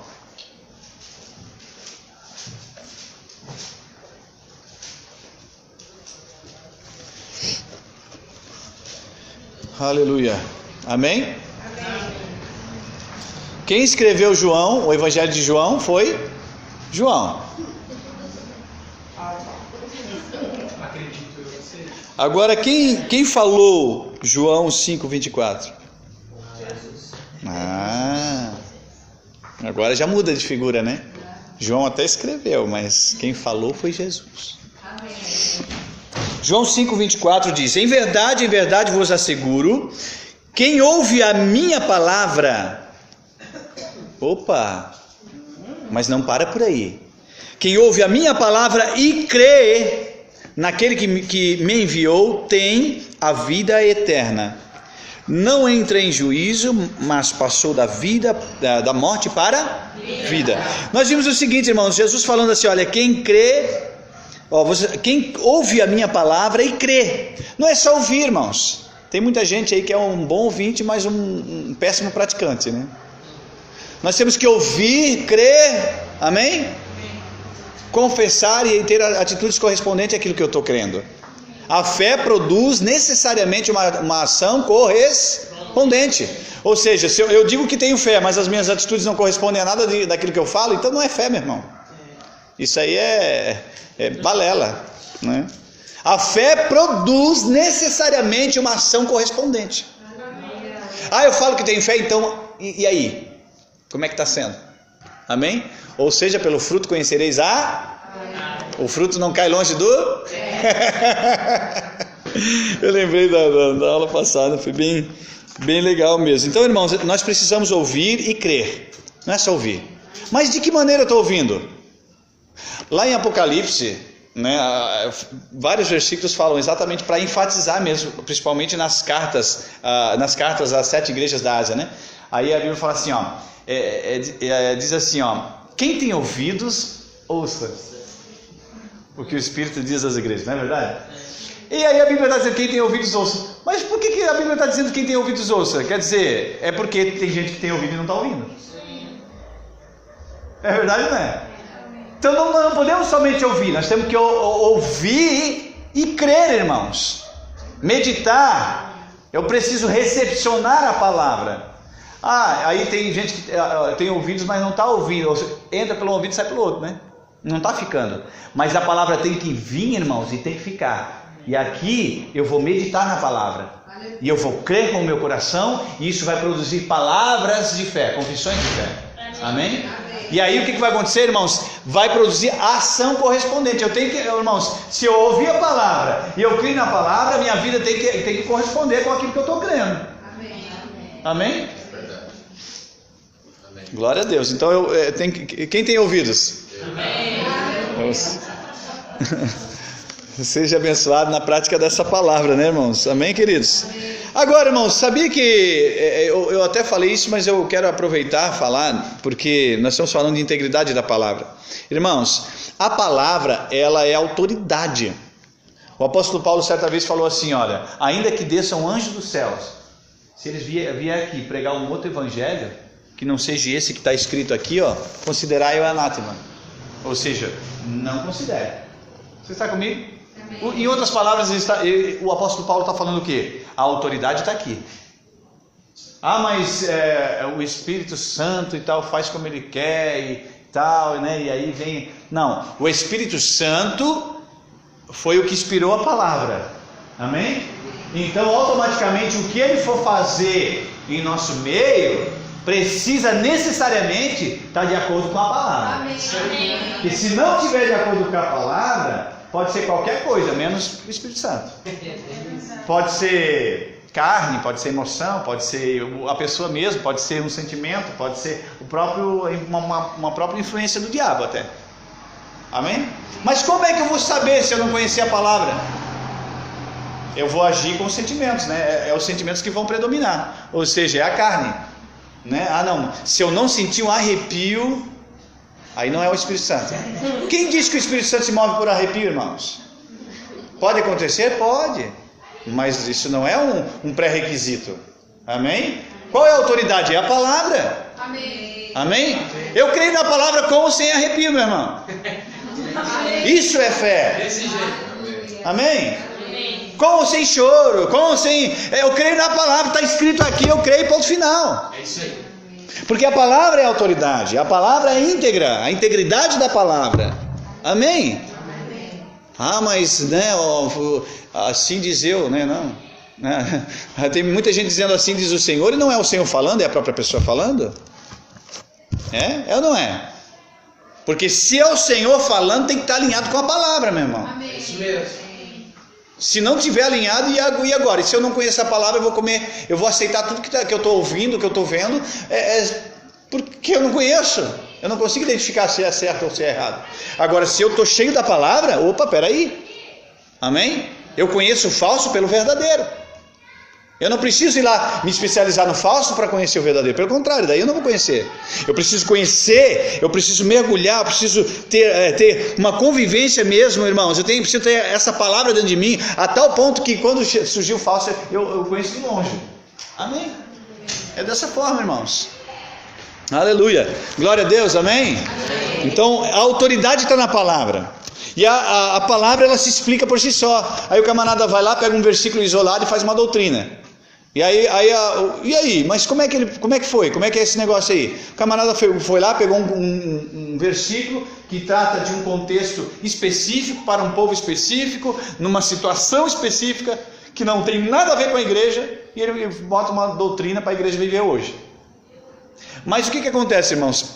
Aleluia, amém? Quem escreveu João, o Evangelho de João, foi João. Agora, quem falou João 5,24? Ah, agora já muda de figura, né? João até escreveu, mas quem falou foi Jesus. João 5,24 diz: em verdade vos asseguro, quem ouve a minha palavra... Opa, mas não para por aí. Quem ouve a minha palavra e crê naquele que me enviou, tem a vida eterna. Não entra em juízo, mas passou da morte para vida. Nós vimos o seguinte, irmãos, Jesus falando assim, olha, quem crê, quem ouve a minha palavra e crê. Não é só ouvir, irmãos. Tem muita gente aí que é um bom ouvinte, mas um péssimo praticante, né? Nós temos que ouvir, crer, amém? Confessar e ter atitudes correspondentes àquilo que eu estou crendo. A fé produz necessariamente uma ação correspondente. Ou seja, se eu digo que tenho fé, mas as minhas atitudes não correspondem a nada daquilo que eu falo, então não é fé, meu irmão. Isso aí é balela, né? A fé produz necessariamente uma ação correspondente. Ah, eu falo que tenho fé, então, e aí? Como é que está sendo? Amém? Ou seja, pelo fruto conhecereis o fruto não cai longe do... Eu lembrei da aula passada, foi bem legal mesmo. Então, irmãos, nós precisamos ouvir e crer. Não é só ouvir. Mas de que maneira eu estou ouvindo? Lá em Apocalipse, né, vários versículos falam exatamente para enfatizar mesmo, principalmente nas cartas às 7 igrejas da Ásia, né? Aí a Bíblia fala assim, diz assim, quem tem ouvidos, ouça o que o Espírito diz às igrejas, não é verdade? E aí a Bíblia está dizendo quem tem ouvidos, ouça. Mas por que a Bíblia está dizendo quem tem ouvidos, ouça? Quer dizer, é porque tem gente que tem ouvido e não está ouvindo. É verdade, não é? Então não podemos somente ouvir, nós temos que ouvir e crer, irmãos. Meditar. Eu preciso recepcionar a palavra. Aí tem gente que tem ouvidos, mas não está ouvindo. Entra pelo ouvido e sai pelo outro, né? Não está ficando. Mas a palavra tem que vir, irmãos, e tem que ficar. E aqui eu vou meditar na palavra. E eu vou crer com o meu coração. E isso vai produzir palavras de fé, confissões de fé. Amém? E aí o que vai acontecer, irmãos? Vai produzir ação correspondente. Eu tenho que, irmãos, se eu ouvir a palavra e eu criar na palavra, minha vida tem que corresponder com aquilo que eu estou crendo. Amém? Glória a Deus. Então quem tem ouvidos? Amém. Seja abençoado na prática dessa palavra, né, irmãos? Amém, queridos? Amém. Agora, irmãos, sabia que eu até falei isso, mas eu quero aproveitar e falar, porque nós estamos falando de integridade da palavra. Irmãos, a palavra, ela é autoridade. O apóstolo Paulo certa vez falou assim, olha, ainda que desçam anjos dos céus, se eles vier aqui pregar um outro evangelho, que não seja esse que está escrito aqui, considerai o anátema. Ou seja, não considere. Você está comigo? Em outras palavras, o apóstolo Paulo está falando o quê? A autoridade está aqui. Mas o Espírito Santo e tal faz como ele quer e tal, né? E aí vem... Não, o Espírito Santo foi o que inspirou a palavra. Amém? Então, automaticamente, o que ele for fazer em nosso meio... precisa necessariamente estar de acordo com a palavra. Amém. Porque se não estiver de acordo com a palavra, pode ser qualquer coisa, menos o Espírito Santo. Pode ser carne, pode ser emoção, pode ser a pessoa mesmo, pode ser um sentimento, pode ser uma própria influência do diabo até. Amém? Mas como é que eu vou saber se eu não conhecer a palavra? Eu vou agir com os sentimentos, né? É os sentimentos que vão predominar, ou seja, é a carne. Né? Não, se eu não sentir um arrepio, aí não é o Espírito Santo. Quem diz que o Espírito Santo se move por arrepio, irmãos? Pode acontecer? Pode, mas isso não é um pré-requisito. Amém? Qual é a autoridade? É a palavra. Amém? Amém? Eu creio na palavra com ou sem arrepio, meu irmão. Isso é fé. Amém? Com ou sem choro, com ou sem... Eu creio na palavra, está escrito aqui, eu creio, ponto final. É isso aí. Porque a palavra é a autoridade, a palavra é íntegra, a integridade da palavra. Amém? Mas, né, assim diz eu, né, não. Tem muita gente dizendo assim, diz o Senhor, e não é o Senhor falando, é a própria pessoa falando. É ou não é? Porque se é o Senhor falando, tem que estar alinhado com a palavra, meu irmão. Amém. Isso mesmo. Se não tiver alinhado, e agora? E se eu não conheço a palavra, eu vou aceitar tudo que eu estou ouvindo, que eu estou vendo, porque eu não conheço. Eu não consigo identificar se é certo ou se é errado. Agora, se eu estou cheio da palavra, peraí. Amém? Eu conheço o falso pelo verdadeiro. Eu não preciso ir lá me especializar no falso para conhecer o verdadeiro. Pelo contrário, daí eu não vou conhecer. Eu preciso conhecer, eu preciso mergulhar, eu preciso ter uma convivência mesmo, irmãos. Eu preciso ter essa palavra dentro de mim, a tal ponto que quando surgiu o falso, eu conheço de longe. Amém? É dessa forma, irmãos. Aleluia. Glória a Deus, amém? Então, a autoridade está na palavra. E a palavra, ela se explica por si só. Aí o camarada vai lá, pega um versículo isolado e faz uma doutrina. E aí, mas como é que foi? Como é que é esse negócio aí? O camarada foi lá, pegou um versículo que trata de um contexto específico, para um povo específico, numa situação específica, que não tem nada a ver com a igreja, e ele bota uma doutrina para a igreja viver hoje. Mas o que acontece, irmãos?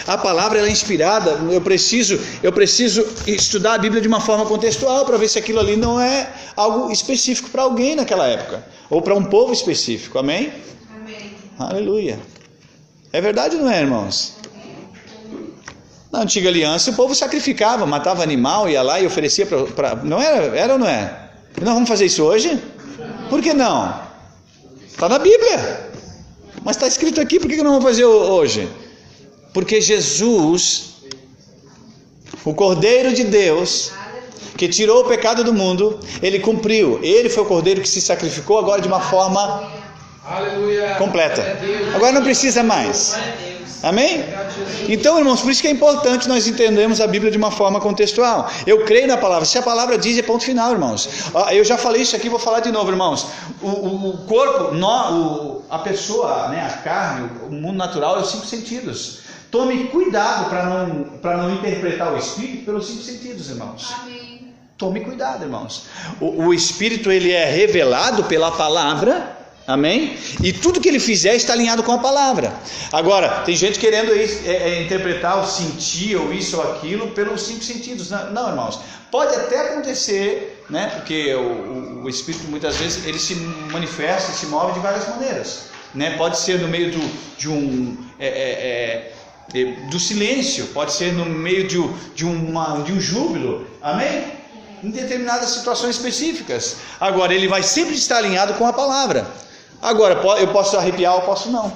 A palavra ela é inspirada. Eu preciso estudar a Bíblia de uma forma contextual para ver se aquilo ali não é algo específico para alguém naquela época ou para um povo específico. Amém? Amém. Aleluia. É verdade ou não é, irmãos? Na antiga aliança o povo sacrificava, matava animal, ia lá e oferecia para... Não era ou não é? E nós vamos fazer isso hoje? Por que não? Está na Bíblia. Mas está escrito aqui, por que eu não vou fazer hoje? Porque Jesus, o Cordeiro de Deus, que tirou o pecado do mundo, ele cumpriu. Ele foi o Cordeiro que se sacrificou agora de uma forma completa. Agora não precisa mais. Amém? Então, irmãos, por isso que é importante nós entendermos a Bíblia de uma forma contextual. Eu creio na palavra. Se a palavra diz, é ponto final, irmãos. Eu já falei isso aqui, vou falar de novo, irmãos. O corpo, a pessoa, né, a carne, o mundo natural é os 5 sentidos. Tome cuidado para não interpretar o Espírito pelos 5 sentidos, irmãos. Amém. Tome cuidado, irmãos. O Espírito, ele é revelado pela palavra. Amém? E tudo que ele fizer está alinhado com a palavra. Agora, tem gente querendo interpretar ou sentir ou isso ou aquilo pelos 5 sentidos. Não, irmãos. Pode até acontecer, né? Porque o Espírito muitas vezes ele se manifesta, se move de várias maneiras, né? Pode ser no meio do silêncio, pode ser no meio de um júbilo. Amém? Em determinadas situações específicas. Agora, ele vai sempre estar alinhado com a palavra. Agora, eu posso arrepiar ou posso não.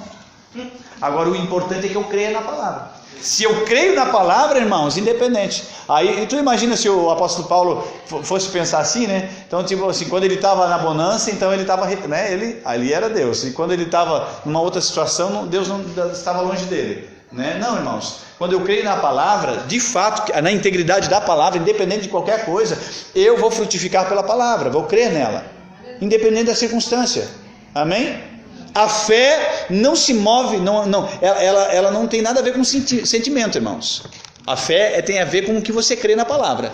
Agora, o importante é que eu creia na palavra. Se eu creio na palavra, irmãos, independente. Aí, tu imagina se o apóstolo Paulo fosse pensar assim, né? Então, tipo assim, quando ele estava na bonança, então ele estava, né? Ali era Deus. E quando ele estava numa outra situação, Deus não estava longe dele, né? Não, irmãos. Quando eu creio na palavra, de fato, na integridade da palavra, independente de qualquer coisa, eu vou frutificar pela palavra, vou crer nela, independente da circunstância. Amém? A fé não se move, ela não tem nada a ver com sentimento, irmãos. A fé tem a ver com o que você crê na palavra.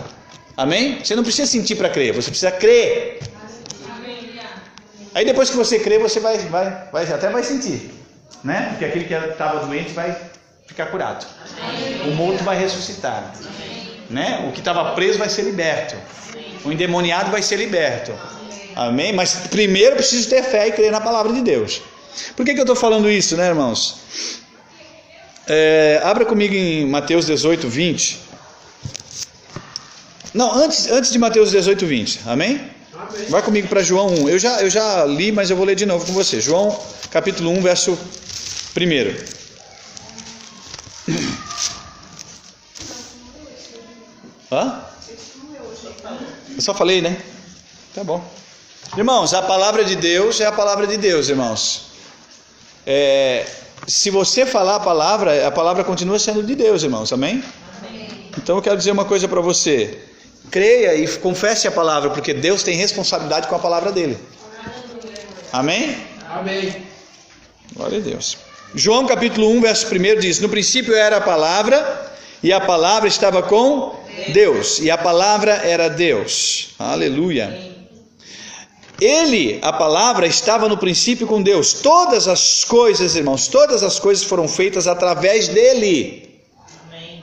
Amém? Você não precisa sentir para crer, você precisa crer. Aí depois que você crê, você até vai sentir, né? Porque aquele que estava doente vai ficar curado. O morto vai ressuscitar, né? O que estava preso vai ser liberto. O endemoniado vai ser liberto. Amém? Mas primeiro eu preciso ter fé e crer na palavra de Deus. Por que eu estou falando isso, né, irmãos? Abra comigo em Mateus 18, 20. Não, antes de Mateus 18, 20. Amém? Amém. Vai comigo para João 1. Eu já li, mas eu vou ler de novo com você. João capítulo 1, verso 1. Hã? Eu só falei, né? Tá bom. Irmãos, a palavra de Deus é a palavra de Deus, irmãos. Se você falar a palavra continua sendo de Deus, irmãos. Amém? Amém. Então eu quero dizer uma coisa para você. Creia e confesse a palavra, porque Deus tem responsabilidade com a palavra dele. Amém? Amém. Glória a Deus. João capítulo 1, verso 1 diz: no princípio era a palavra, e a palavra estava com Deus, e a palavra era Deus. Aleluia. Ele, a palavra, estava no princípio com Deus. Todas as coisas, irmãos, todas as coisas foram feitas através dele. Amém.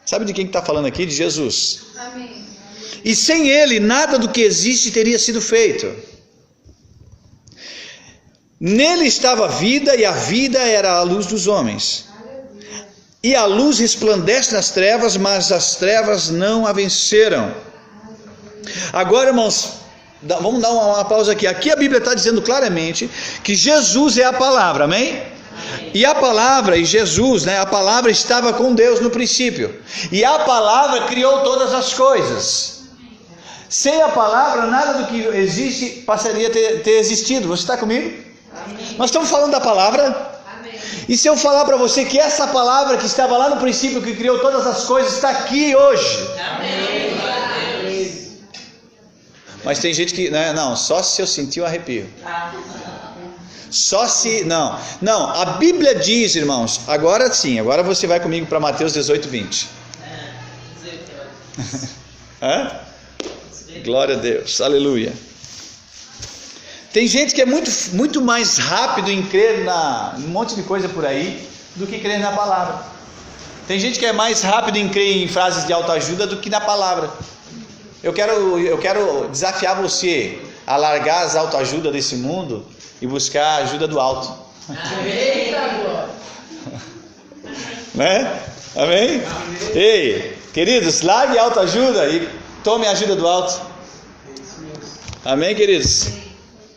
Sabe de quem que está falando aqui? De Jesus. Amém. E sem ele, nada do que existe teria sido feito. Nele estava a vida, e a vida era a luz dos homens. E a luz resplandece nas trevas, mas as trevas não a venceram. Agora, irmãos, vamos dar uma pausa aqui. Aqui a Bíblia está dizendo claramente que Jesus é a palavra, amém? E a palavra, e Jesus, né, a palavra estava com Deus no princípio. E a palavra criou todas as coisas. Sem a palavra, nada do que existe passaria a ter existido. Você está comigo? Amém. Nós estamos falando da palavra. Amém. E se eu falar para você que essa palavra que estava lá no princípio, que criou todas as coisas, está aqui hoje. Amém. Mas tem gente que, não, só se eu sentir o arrepio. Só se, não, a Bíblia diz, irmãos, agora sim, agora você vai comigo para Mateus 18, 20. Hã? Glória a Deus, aleluia. Tem gente que é muito mais rápido em crer um monte de coisa por aí do que crer na palavra. Tem gente que é mais rápido em crer em frases de autoajuda do que na palavra. Eu quero desafiar você a largar as autoajudas desse mundo e buscar a ajuda do alto. Né? Amém? Ei, queridos, largue a autoajuda e tome a ajuda do alto. Amém, queridos?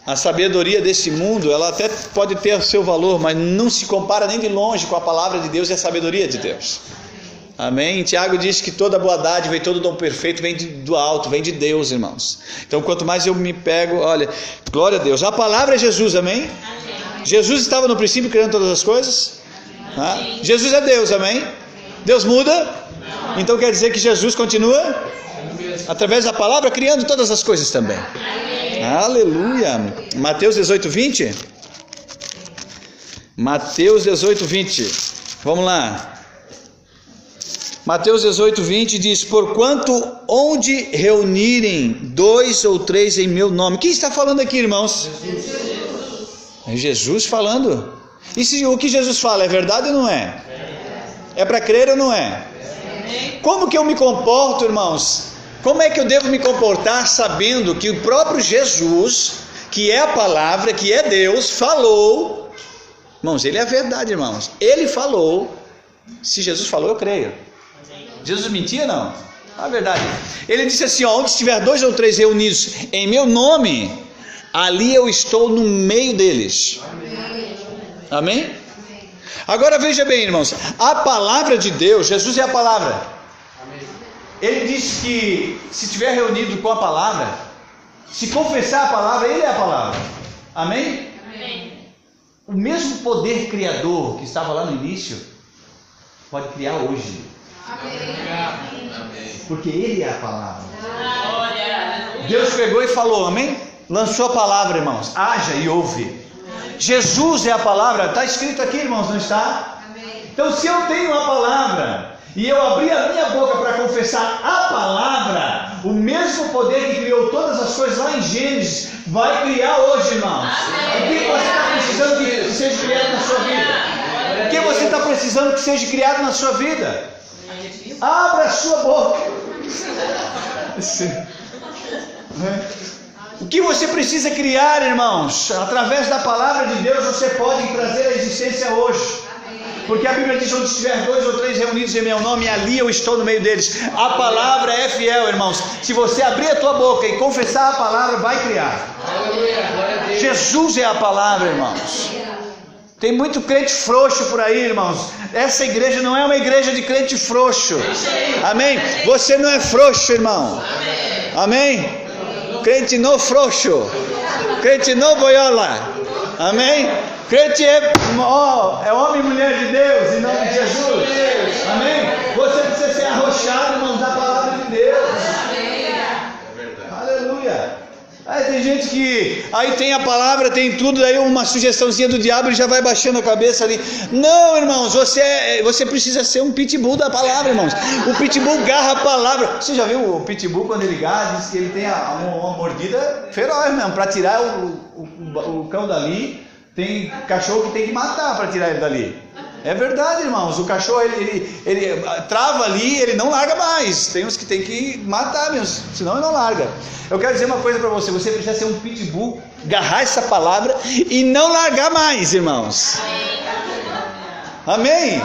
A sabedoria desse mundo, ela até pode ter o seu valor, mas não se compara nem de longe com a palavra de Deus e a sabedoria de Deus. Amém? Tiago diz que toda boa dádiva e todo dom perfeito vem do alto, vem de Deus, irmãos. Então, quanto mais eu me pego, olha, glória a Deus. A palavra é Jesus, amém? Amém. Jesus estava no princípio criando todas as coisas. Ah? Jesus é Deus, amém? Deus muda? Não. Então quer dizer que Jesus continua através da palavra criando todas as coisas também. Amém. Aleluia. Mateus 18, 20. Mateus 18, 20. Vamos lá. Mateus 18, 20 diz: porquanto onde reunirem 2 ou 3 em meu nome. Quem está falando aqui, irmãos? Jesus. É Jesus falando. E se o que Jesus fala é verdade ou não é? É para crer ou não é? Como que eu me comporto, irmãos? Como é que eu devo me comportar sabendo que o próprio Jesus, que é a palavra, que é Deus, falou? Irmãos, ele é a verdade, irmãos. Ele falou. Se Jesus falou, eu creio. Jesus mentia, não? A verdade. Ele disse assim, onde estiver 2 ou 3 reunidos em meu nome, ali eu estou no meio deles. Amém? Agora veja bem, irmãos, a palavra de Deus, Jesus é a palavra. Ele disse que se estiver reunido com a palavra, se confessar a palavra, ele é a palavra. Amém? Amém. O mesmo poder criador que estava lá no início, pode criar hoje. Amém. Porque ele é a palavra. Glória. Deus pegou e falou, amém? Lançou a palavra, irmãos, haja e ouve. Jesus é a palavra, está escrito aqui, irmãos, não está? Amém. Então se eu tenho a palavra e eu abrir a minha boca para confessar a palavra, o mesmo poder que criou todas as coisas lá em Gênesis vai criar hoje, irmãos. O que você está precisando que seja criado na sua vida? O que você está precisando que seja criado na sua vida? Abra a sua boca. O que você precisa criar, irmãos? Através da palavra de Deus você pode trazer a existência hoje. Porque a Bíblia diz, onde estiver 2 ou 3 reunidos em meu nome, ali eu estou no meio deles. A palavra é fiel, irmãos. Se você abrir a tua boca e confessar a palavra, vai criar. Jesus é a palavra, irmãos. Tem muito crente frouxo por aí, irmãos. Essa igreja não é uma igreja de crente frouxo. Amém? Você não é frouxo, irmão. Amém? Crente não frouxo. Crente não boiola. Amém? Crente é homem e mulher de Deus, em nome de Jesus. Amém? Você precisa ser arrochado, irmãos, da palavra de Deus. Aleluia. Aí tem gente que aí tem a palavra, tem tudo, aí uma sugestãozinha do diabo e já vai baixando a cabeça ali. Não, irmãos, você precisa ser um pitbull da palavra, irmãos. O pitbull garra a palavra. Você já viu o pitbull quando ele garra? Diz que ele tem uma mordida feroz mesmo, para tirar o cão dali. Tem cachorro que tem que matar para tirar ele dali. É verdade, irmãos. O cachorro ele trava ali, ele não larga mais. Tem uns que tem que matar mesmo, senão ele não larga. Eu quero dizer uma coisa para você. Você precisa ser um pitbull, agarrar essa palavra e não largar mais, irmãos. Amém?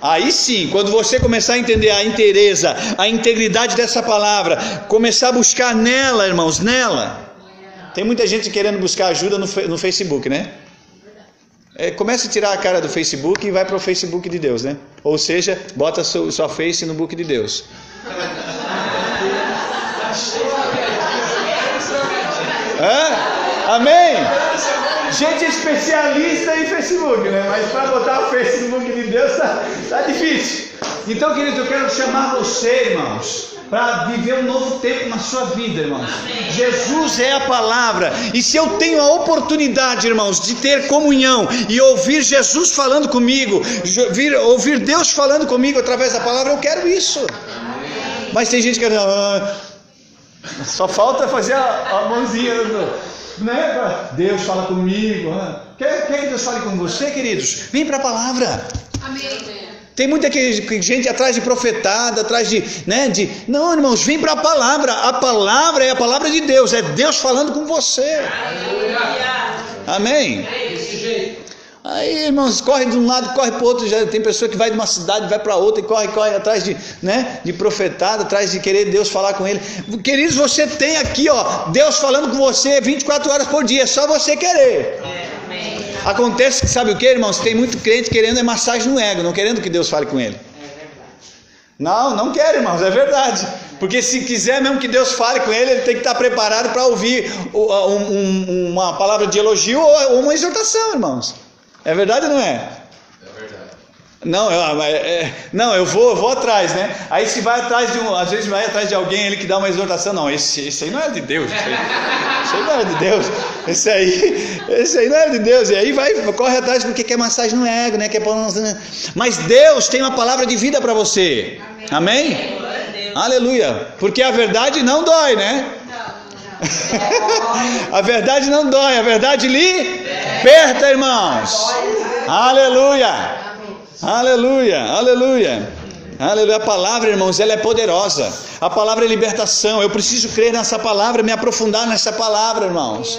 Aí sim, quando você começar a entender a inteireza, a integridade dessa palavra, começar a buscar nela, irmãos, nela. Tem muita gente querendo buscar ajuda no Facebook, né? Começa a tirar a cara do Facebook e vai para o Facebook de Deus, né? Ou seja, bota sua face no book de Deus. Amém? Gente especialista em Facebook, né? Mas para botar o Facebook de Deus tá difícil. Então, querido, eu quero chamar você, irmãos, para viver um novo tempo na sua vida, irmãos. Amém. Jesus é a palavra. E se eu tenho a oportunidade, irmãos, de ter comunhão e ouvir Jesus falando comigo, ouvir Deus falando comigo através da palavra, eu quero isso. Amém. Mas tem gente que só falta fazer a mãozinha, né? Deus fala comigo. Quer que Deus fale com você, queridos? Vem para a palavra. Amém. Tem muita gente atrás de profetada, atrás de, né? Não, irmãos, vem para a palavra. A palavra é a palavra de Deus. É Deus falando com você. Amém? Aí, irmãos, corre de um lado, corre para o outro. Já tem pessoa que vai de uma cidade, vai para outra e corre atrás de, né? De profetada, atrás de querer Deus falar com ele. Queridos, você tem aqui, ó, Deus falando com você 24 horas por dia. É só você querer. Acontece que, sabe o que, irmãos? Tem muito crente querendo massagem no ego, não querendo que Deus fale com ele. Não quer, irmãos, é verdade. Porque se quiser mesmo que Deus fale com ele, ele tem que estar preparado para ouvir uma palavra de elogio ou uma exortação, irmãos. É verdade ou não é? É verdade. Não, eu vou atrás, né? Aí se vai atrás às vezes vai atrás de alguém ele que dá uma exortação, não, esse aí não é de Deus, esse aí não é de Deus, esse aí não é de Deus, e aí corre atrás porque quer massagem no ego, né? Mas Deus tem uma palavra de vida para você, amém? Aleluia, porque a verdade não dói, né? A verdade não dói, a verdade liberta, irmãos. Aleluia. Aleluia, aleluia, aleluia. A palavra, irmãos, ela é poderosa. A palavra é libertação. Eu preciso crer nessa palavra, me aprofundar nessa palavra, irmãos.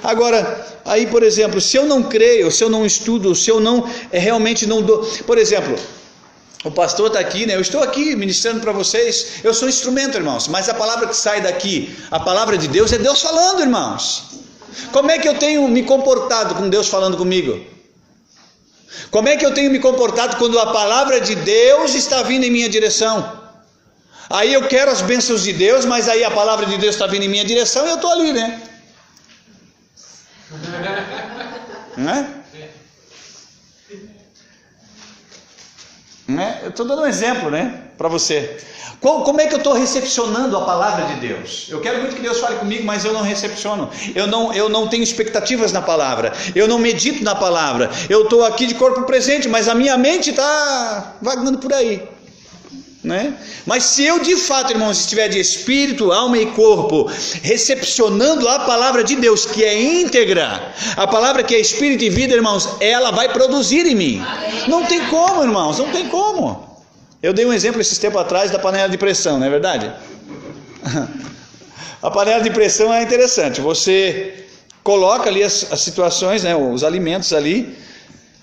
Agora, aí, por exemplo, se eu não creio, se eu não estudo, se eu não realmente não dou, por exemplo, o pastor está aqui, né? Eu estou aqui ministrando para vocês. Eu sou um instrumento, irmãos, mas a palavra que sai daqui, a palavra de Deus, é Deus falando, irmãos. Como é que eu tenho me comportado com Deus falando comigo? Como é que eu tenho me comportado quando a palavra de Deus está vindo em minha direção? Aí eu quero as bênçãos de Deus, mas aí a palavra de Deus está vindo em minha direção e eu estou ali, né? Não é? Eu estou dando um exemplo, né, para você. Como é que eu estou recepcionando a palavra de Deus? Eu quero muito que Deus fale comigo, mas eu não recepciono. Eu não tenho expectativas na palavra. Eu não medito na palavra. Eu estou aqui de corpo presente, mas a minha mente está vagando por aí, né? Mas se eu de fato, irmãos, estiver de espírito, alma e corpo recepcionando a palavra de Deus, que é íntegra, a palavra que é espírito e vida, irmãos, ela vai produzir em mim. Não tem como, irmãos, não tem como. Eu dei um exemplo esses tempos atrás da panela de pressão, não é verdade? A panela de pressão é interessante. Você coloca ali as situações, né, os alimentos ali,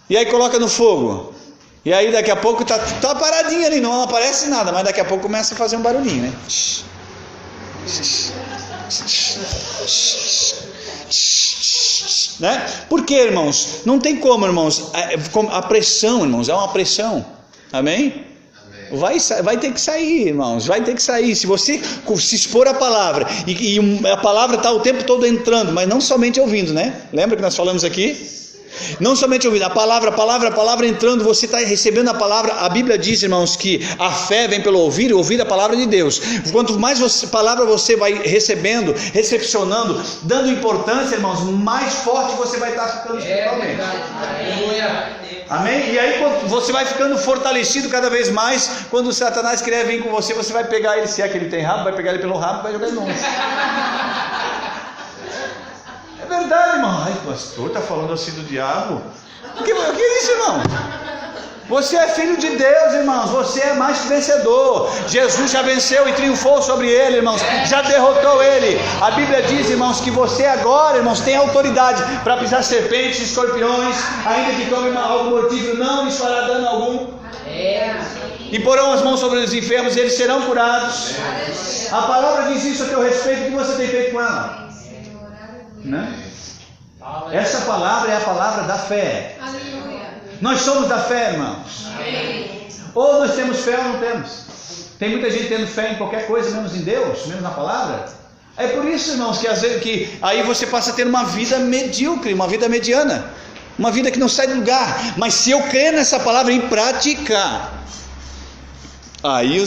e aí coloca no fogo. E aí daqui a pouco tá paradinho ali, não aparece nada, mas daqui a pouco começa a fazer um barulhinho, né? Né? Por quê, irmãos? Não tem como, irmãos. A pressão, irmãos, é uma pressão. Amém? Vai ter que sair, irmãos, vai ter que sair. Se você se expor à palavra, e a palavra está o tempo todo entrando, mas não somente ouvindo, né? Lembra que nós falamos aqui? Não somente ouvir a palavra entrando, você está recebendo a palavra. A Bíblia diz, irmãos, que a fé vem pelo ouvir e ouvir a palavra de Deus. Quanto mais palavra você vai recebendo, recepcionando, dando importância, irmãos, mais forte você vai estar ficando espiritualmente. Amém? E aí quando você vai ficando fortalecido cada vez mais. Quando o Satanás querer vir com você, você vai pegar ele, se é que ele tem rabo, vai pegar ele pelo rabo e vai jogar ele longe. É verdade, irmão. Ai, pastor, está falando assim do diabo? O que é isso, irmão? Você é filho de Deus, irmãos. Você é mais que vencedor. Jesus já venceu e triunfou sobre ele, irmãos. Já derrotou ele. A Bíblia diz, irmãos, que você agora, irmãos, tem autoridade para pisar serpentes, escorpiões, ainda que tomem algo mortífero, não lhes fará dano algum. E porão as mãos sobre os enfermos e eles serão curados. A palavra diz isso a teu respeito. O que você tem feito com ela? Né? Essa palavra é a palavra da fé. Nós somos da fé, irmãos. Ou nós temos fé ou não temos. Tem muita gente tendo fé em qualquer coisa, menos em Deus, menos na palavra. É por isso, irmãos, que às vezes aí você passa a ter uma vida medíocre, uma vida mediana, uma vida que não sai do lugar. Mas se eu crer nessa palavra em prática, aí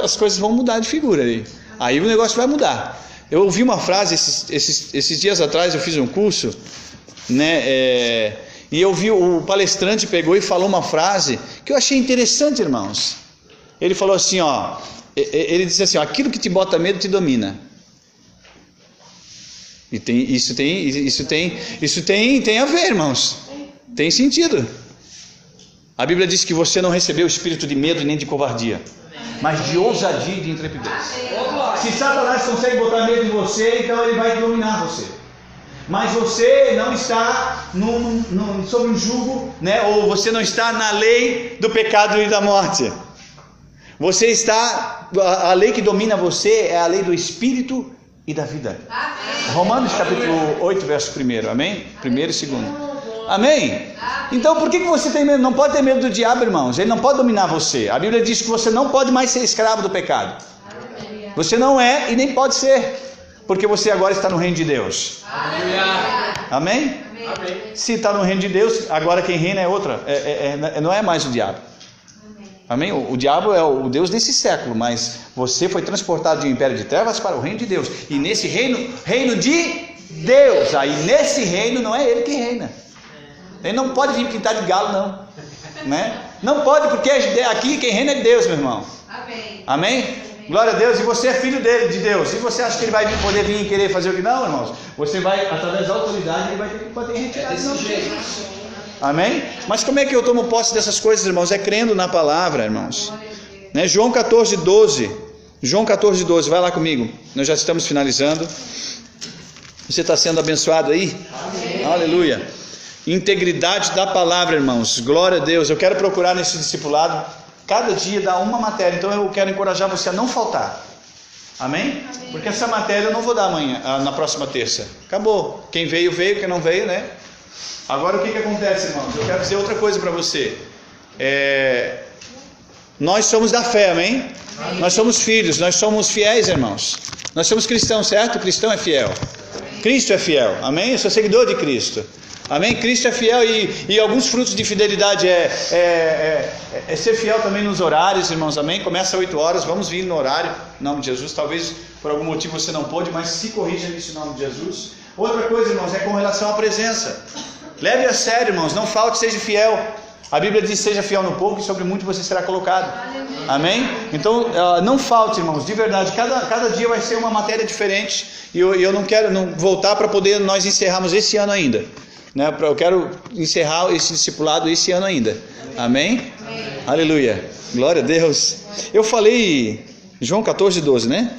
as coisas vão mudar de figura. Aí o negócio vai mudar. Eu ouvi uma frase esses dias atrás, eu fiz um curso, né? E eu vi o palestrante pegou e falou uma frase que eu achei interessante, irmãos. Ele falou assim, ele disse assim, aquilo que te bota medo te domina. E isso tem a ver, irmãos. Tem sentido. A Bíblia diz que você não recebeu o espírito de medo nem de covardia, mas de ousadia e de intrepidez. Se Satanás consegue botar medo em você, então ele vai dominar você. Mas você não está sob um jugo, né? Ou você não está na lei do pecado e da morte. Você está, a lei que domina você é a lei do Espírito e da vida. Amém. Romanos capítulo 8, verso 1, amém? 1 e 2. Amém? Então por que você tem medo? Não pode ter medo do diabo, irmãos. Ele não pode dominar você. A Bíblia diz que você não pode mais ser escravo do pecado. Você não é e nem pode ser. Porque você agora está no reino de Deus. Amém? Amém? Se está no reino de Deus, agora quem reina é outra. Não é mais o diabo. Amém? O diabo é o Deus desse século, mas você foi transportado de um império de trevas para o reino de Deus. E nesse reino de Deus. Aí nesse reino não é ele que reina. Ele não pode vir pintar de galo, não. Né? Não pode, porque aqui quem reina é Deus, meu irmão. Amém? Amém? Glória a Deus, e você é filho dele, de Deus. E você acha que ele vai poder vir e querer fazer o que não, irmãos? Você vai, através da autoridade, ele vai ter que poder retirar isso. Amém? Mas como é que eu tomo posse dessas coisas, irmãos? É crendo na palavra, irmãos. Né? João 14:12. João 14:12, vai lá comigo. Nós já estamos finalizando. Você está sendo abençoado aí? Amém. Aleluia. Integridade da palavra, irmãos. Glória a Deus. Eu quero procurar nesse discipulado cada dia dar uma matéria, então eu quero encorajar você a não faltar. Amém? Porque essa matéria eu não vou dar amanhã, na próxima terça. Acabou. Quem veio, quem não veio, né? Agora o que acontece, irmãos? Eu quero dizer outra coisa para você. Nós somos da fé, amém? Nós somos filhos, nós somos fiéis, irmãos. Nós somos cristãos, certo? O cristão é fiel. Cristo é fiel, amém? Eu sou seguidor de Cristo. Amém? Cristo é fiel e alguns frutos de fidelidade é ser fiel também nos horários, irmãos, amém? Começa às 8 horas, vamos vir no horário, em nome de Jesus. Talvez por algum motivo você não pôde, mas se corrija nisso em nome de Jesus. Outra coisa, irmãos, é com relação à presença. Leve a sério, irmãos, não falte, seja fiel. A Bíblia diz, seja fiel no pouco e sobre muito você será colocado. Amém? Então, não falte, irmãos, de verdade, cada dia vai ser uma matéria diferente. E eu não quero voltar para poder nós encerrarmos esse ano ainda. Né? Eu quero encerrar esse discipulado esse ano ainda. Amém? Amém? Aleluia. Glória a Deus. Eu falei João 14:12, né?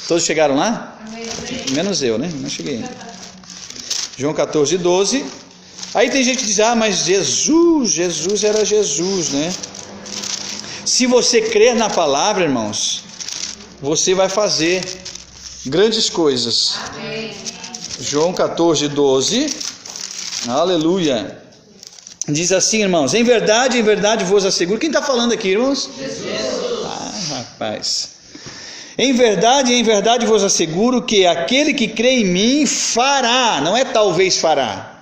Todos chegaram lá? Amém. Menos eu, né? Não cheguei ainda. João 14:12. Aí tem gente que diz, mas Jesus era Jesus, né? Se você crer na palavra, irmãos, você vai fazer grandes coisas. Amém. João 14:12, aleluia, diz assim, irmãos, em verdade vos asseguro, quem está falando aqui, irmãos? Jesus. Rapaz, em verdade vos asseguro que aquele que crê em mim fará, não é talvez fará,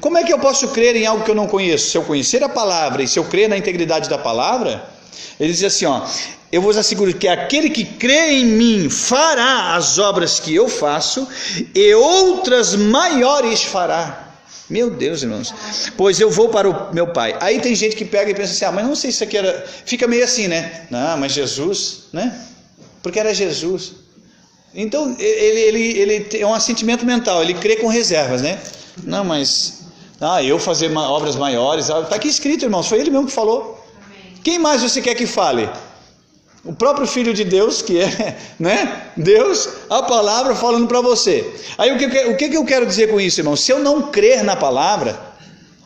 como é que eu posso crer em algo que eu não conheço? Se eu conhecer a palavra e se eu crer na integridade da palavra, ele diz assim, ó, eu vos asseguro que aquele que crê em mim fará as obras que eu faço e outras maiores fará. Meu Deus, irmãos, pois eu vou para o meu Pai. Aí tem gente que pega e pensa assim, mas não sei se isso aqui era... Fica meio assim, né? Não, mas Jesus, né? Porque era Jesus. Então, ele tem um assentimento mental, ele crê com reservas, né? Não, mas... eu fazer obras maiores... Está aqui escrito, irmãos, foi ele mesmo que falou. Amém. Quem mais você quer que fale? O próprio Filho de Deus, que é, né? Deus, a palavra falando para você. Aí o que eu quero dizer com isso, irmão? Se eu não crer na palavra,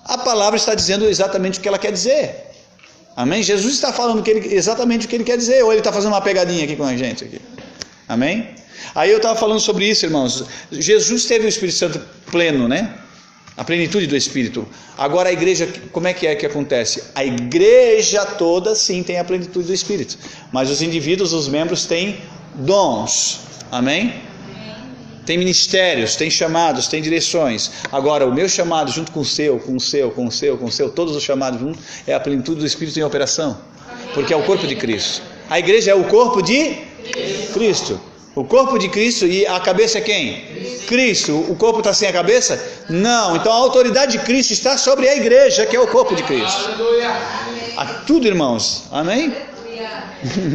a palavra está dizendo exatamente o que ela quer dizer. Amém? Jesus está falando exatamente o que ele quer dizer, ou ele está fazendo uma pegadinha aqui com a gente aqui. Amém? Aí eu estava falando sobre isso, irmãos. Jesus teve o Espírito Santo pleno, né? A plenitude do Espírito. Agora a igreja, como é que acontece? A igreja toda sim tem a plenitude do Espírito, mas os indivíduos, os membros têm dons, amém? Tem ministérios, tem chamados, tem direções. Agora o meu chamado junto com o seu, todos os chamados juntos, é a plenitude do Espírito em operação, porque é o corpo de Cristo. A igreja é o corpo de Cristo. O corpo de Cristo, e a cabeça é quem? Cristo. O corpo está sem a cabeça? Não. Então a autoridade de Cristo está sobre a igreja, que é o corpo de Cristo. A tudo, irmãos. Amém?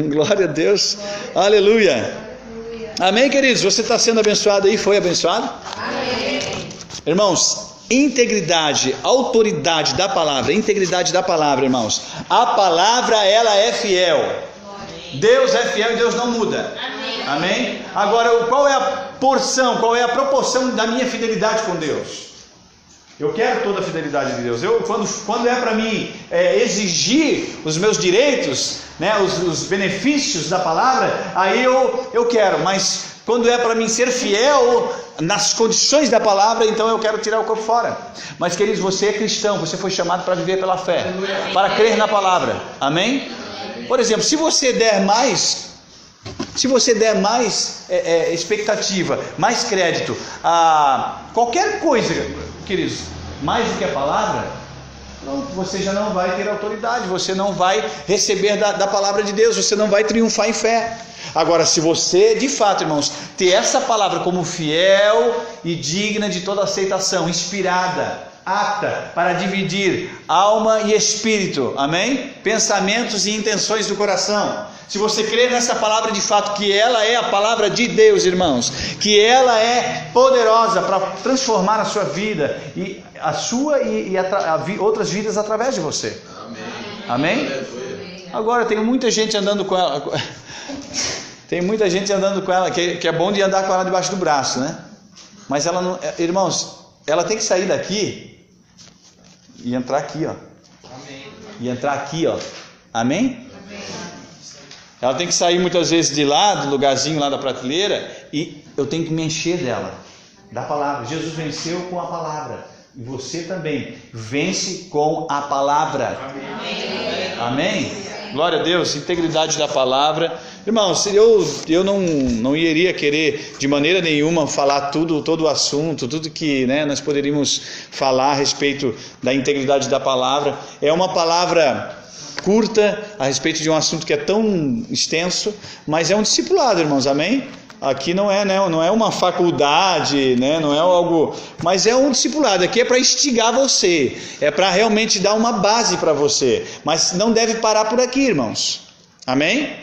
Glória a Deus. Aleluia. Amém, queridos? Você está sendo abençoado aí? Foi abençoado? Amém. Irmãos, integridade, autoridade da palavra, integridade da palavra, irmãos. A palavra, ela é fiel. Deus é fiel e Deus não muda. Amém? Agora, qual é a porção, qual é a proporção da minha fidelidade com Deus? Eu quero toda a fidelidade de Deus. Quando é para mim exigir os meus direitos, né, os benefícios da palavra, aí eu quero. Mas quando é para mim ser fiel nas condições da palavra, então eu quero tirar o corpo fora. Mas, queridos, você é cristão, você foi chamado para viver pela fé, para crer na palavra. Amém? Por exemplo, se você der mais expectativa, mais crédito a qualquer coisa, queridos, mais do que a palavra, pronto, você já não vai ter autoridade, você não vai receber da palavra de Deus, você não vai triunfar em fé. Agora, se você, de fato, irmãos, ter essa palavra como fiel e digna de toda aceitação, inspirada, apta para dividir alma e espírito, amém? Pensamentos e intenções do coração. Se você crer nessa palavra de fato, que ela é a palavra de Deus, irmãos, que ela é poderosa para transformar a sua vida, e a sua e outras vidas através de você. Amém? Agora, tem muita gente andando com ela, que é bom de andar com ela debaixo do braço, né? Mas ela não, irmãos, ela tem que sair daqui e entrar aqui, ó. Amém. E entrar aqui, ó. Amém? Amém? Ela tem que sair muitas vezes de lá, do lugarzinho lá da prateleira, e eu tenho que me encher dela, da palavra. Jesus venceu com a palavra, e você também vence com a palavra. Amém? Amém? Glória a Deus, integridade da palavra. Irmãos, eu não iria querer de maneira nenhuma falar todo o assunto, tudo que, né, nós poderíamos falar a respeito da integridade da palavra. É uma palavra curta a respeito de um assunto que é tão extenso, mas é um discipulado, irmãos, amém? Aqui não é uma faculdade, né? Não é algo, mas é um discipulado. Aqui é para instigar você, é para realmente dar uma base para você, mas não deve parar por aqui, irmãos, amém?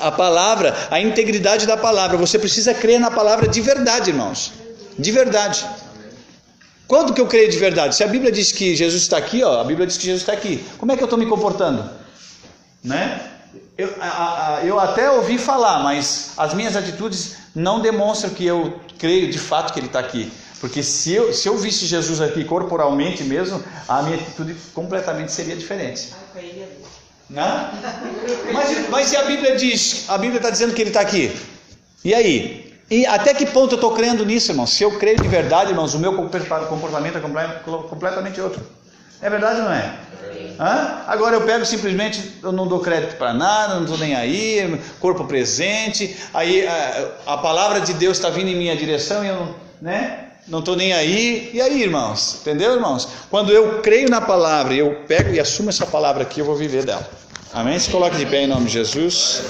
A palavra, a integridade da palavra, você precisa crer na palavra de verdade, irmãos, de verdade. Quando que eu creio de verdade? Se a Bíblia diz que Jesus está aqui, ó, a Bíblia diz que Jesus está aqui, como é que eu estou me comportando? Né? Eu até ouvi falar, mas as minhas atitudes não demonstram que eu creio de fato que Ele está aqui. Porque se eu visse Jesus aqui corporalmente mesmo, a minha atitude completamente seria diferente. Né? Mas se a Bíblia diz, a Bíblia está dizendo que Ele está aqui, e aí? E até que ponto eu estou crendo nisso, irmãos? Se eu creio de verdade, irmãos, o meu comportamento é completamente outro. É verdade ou não é? Agora eu pego simplesmente, eu não dou crédito para nada, não estou nem aí, corpo presente, aí a palavra de Deus está vindo em minha direção e eu não, né? não estou nem aí. E aí, irmãos? Entendeu, irmãos? Quando eu creio na palavra e eu pego e assumo essa palavra aqui, eu vou viver dela. Amém? Se coloque de pé em nome de Jesus.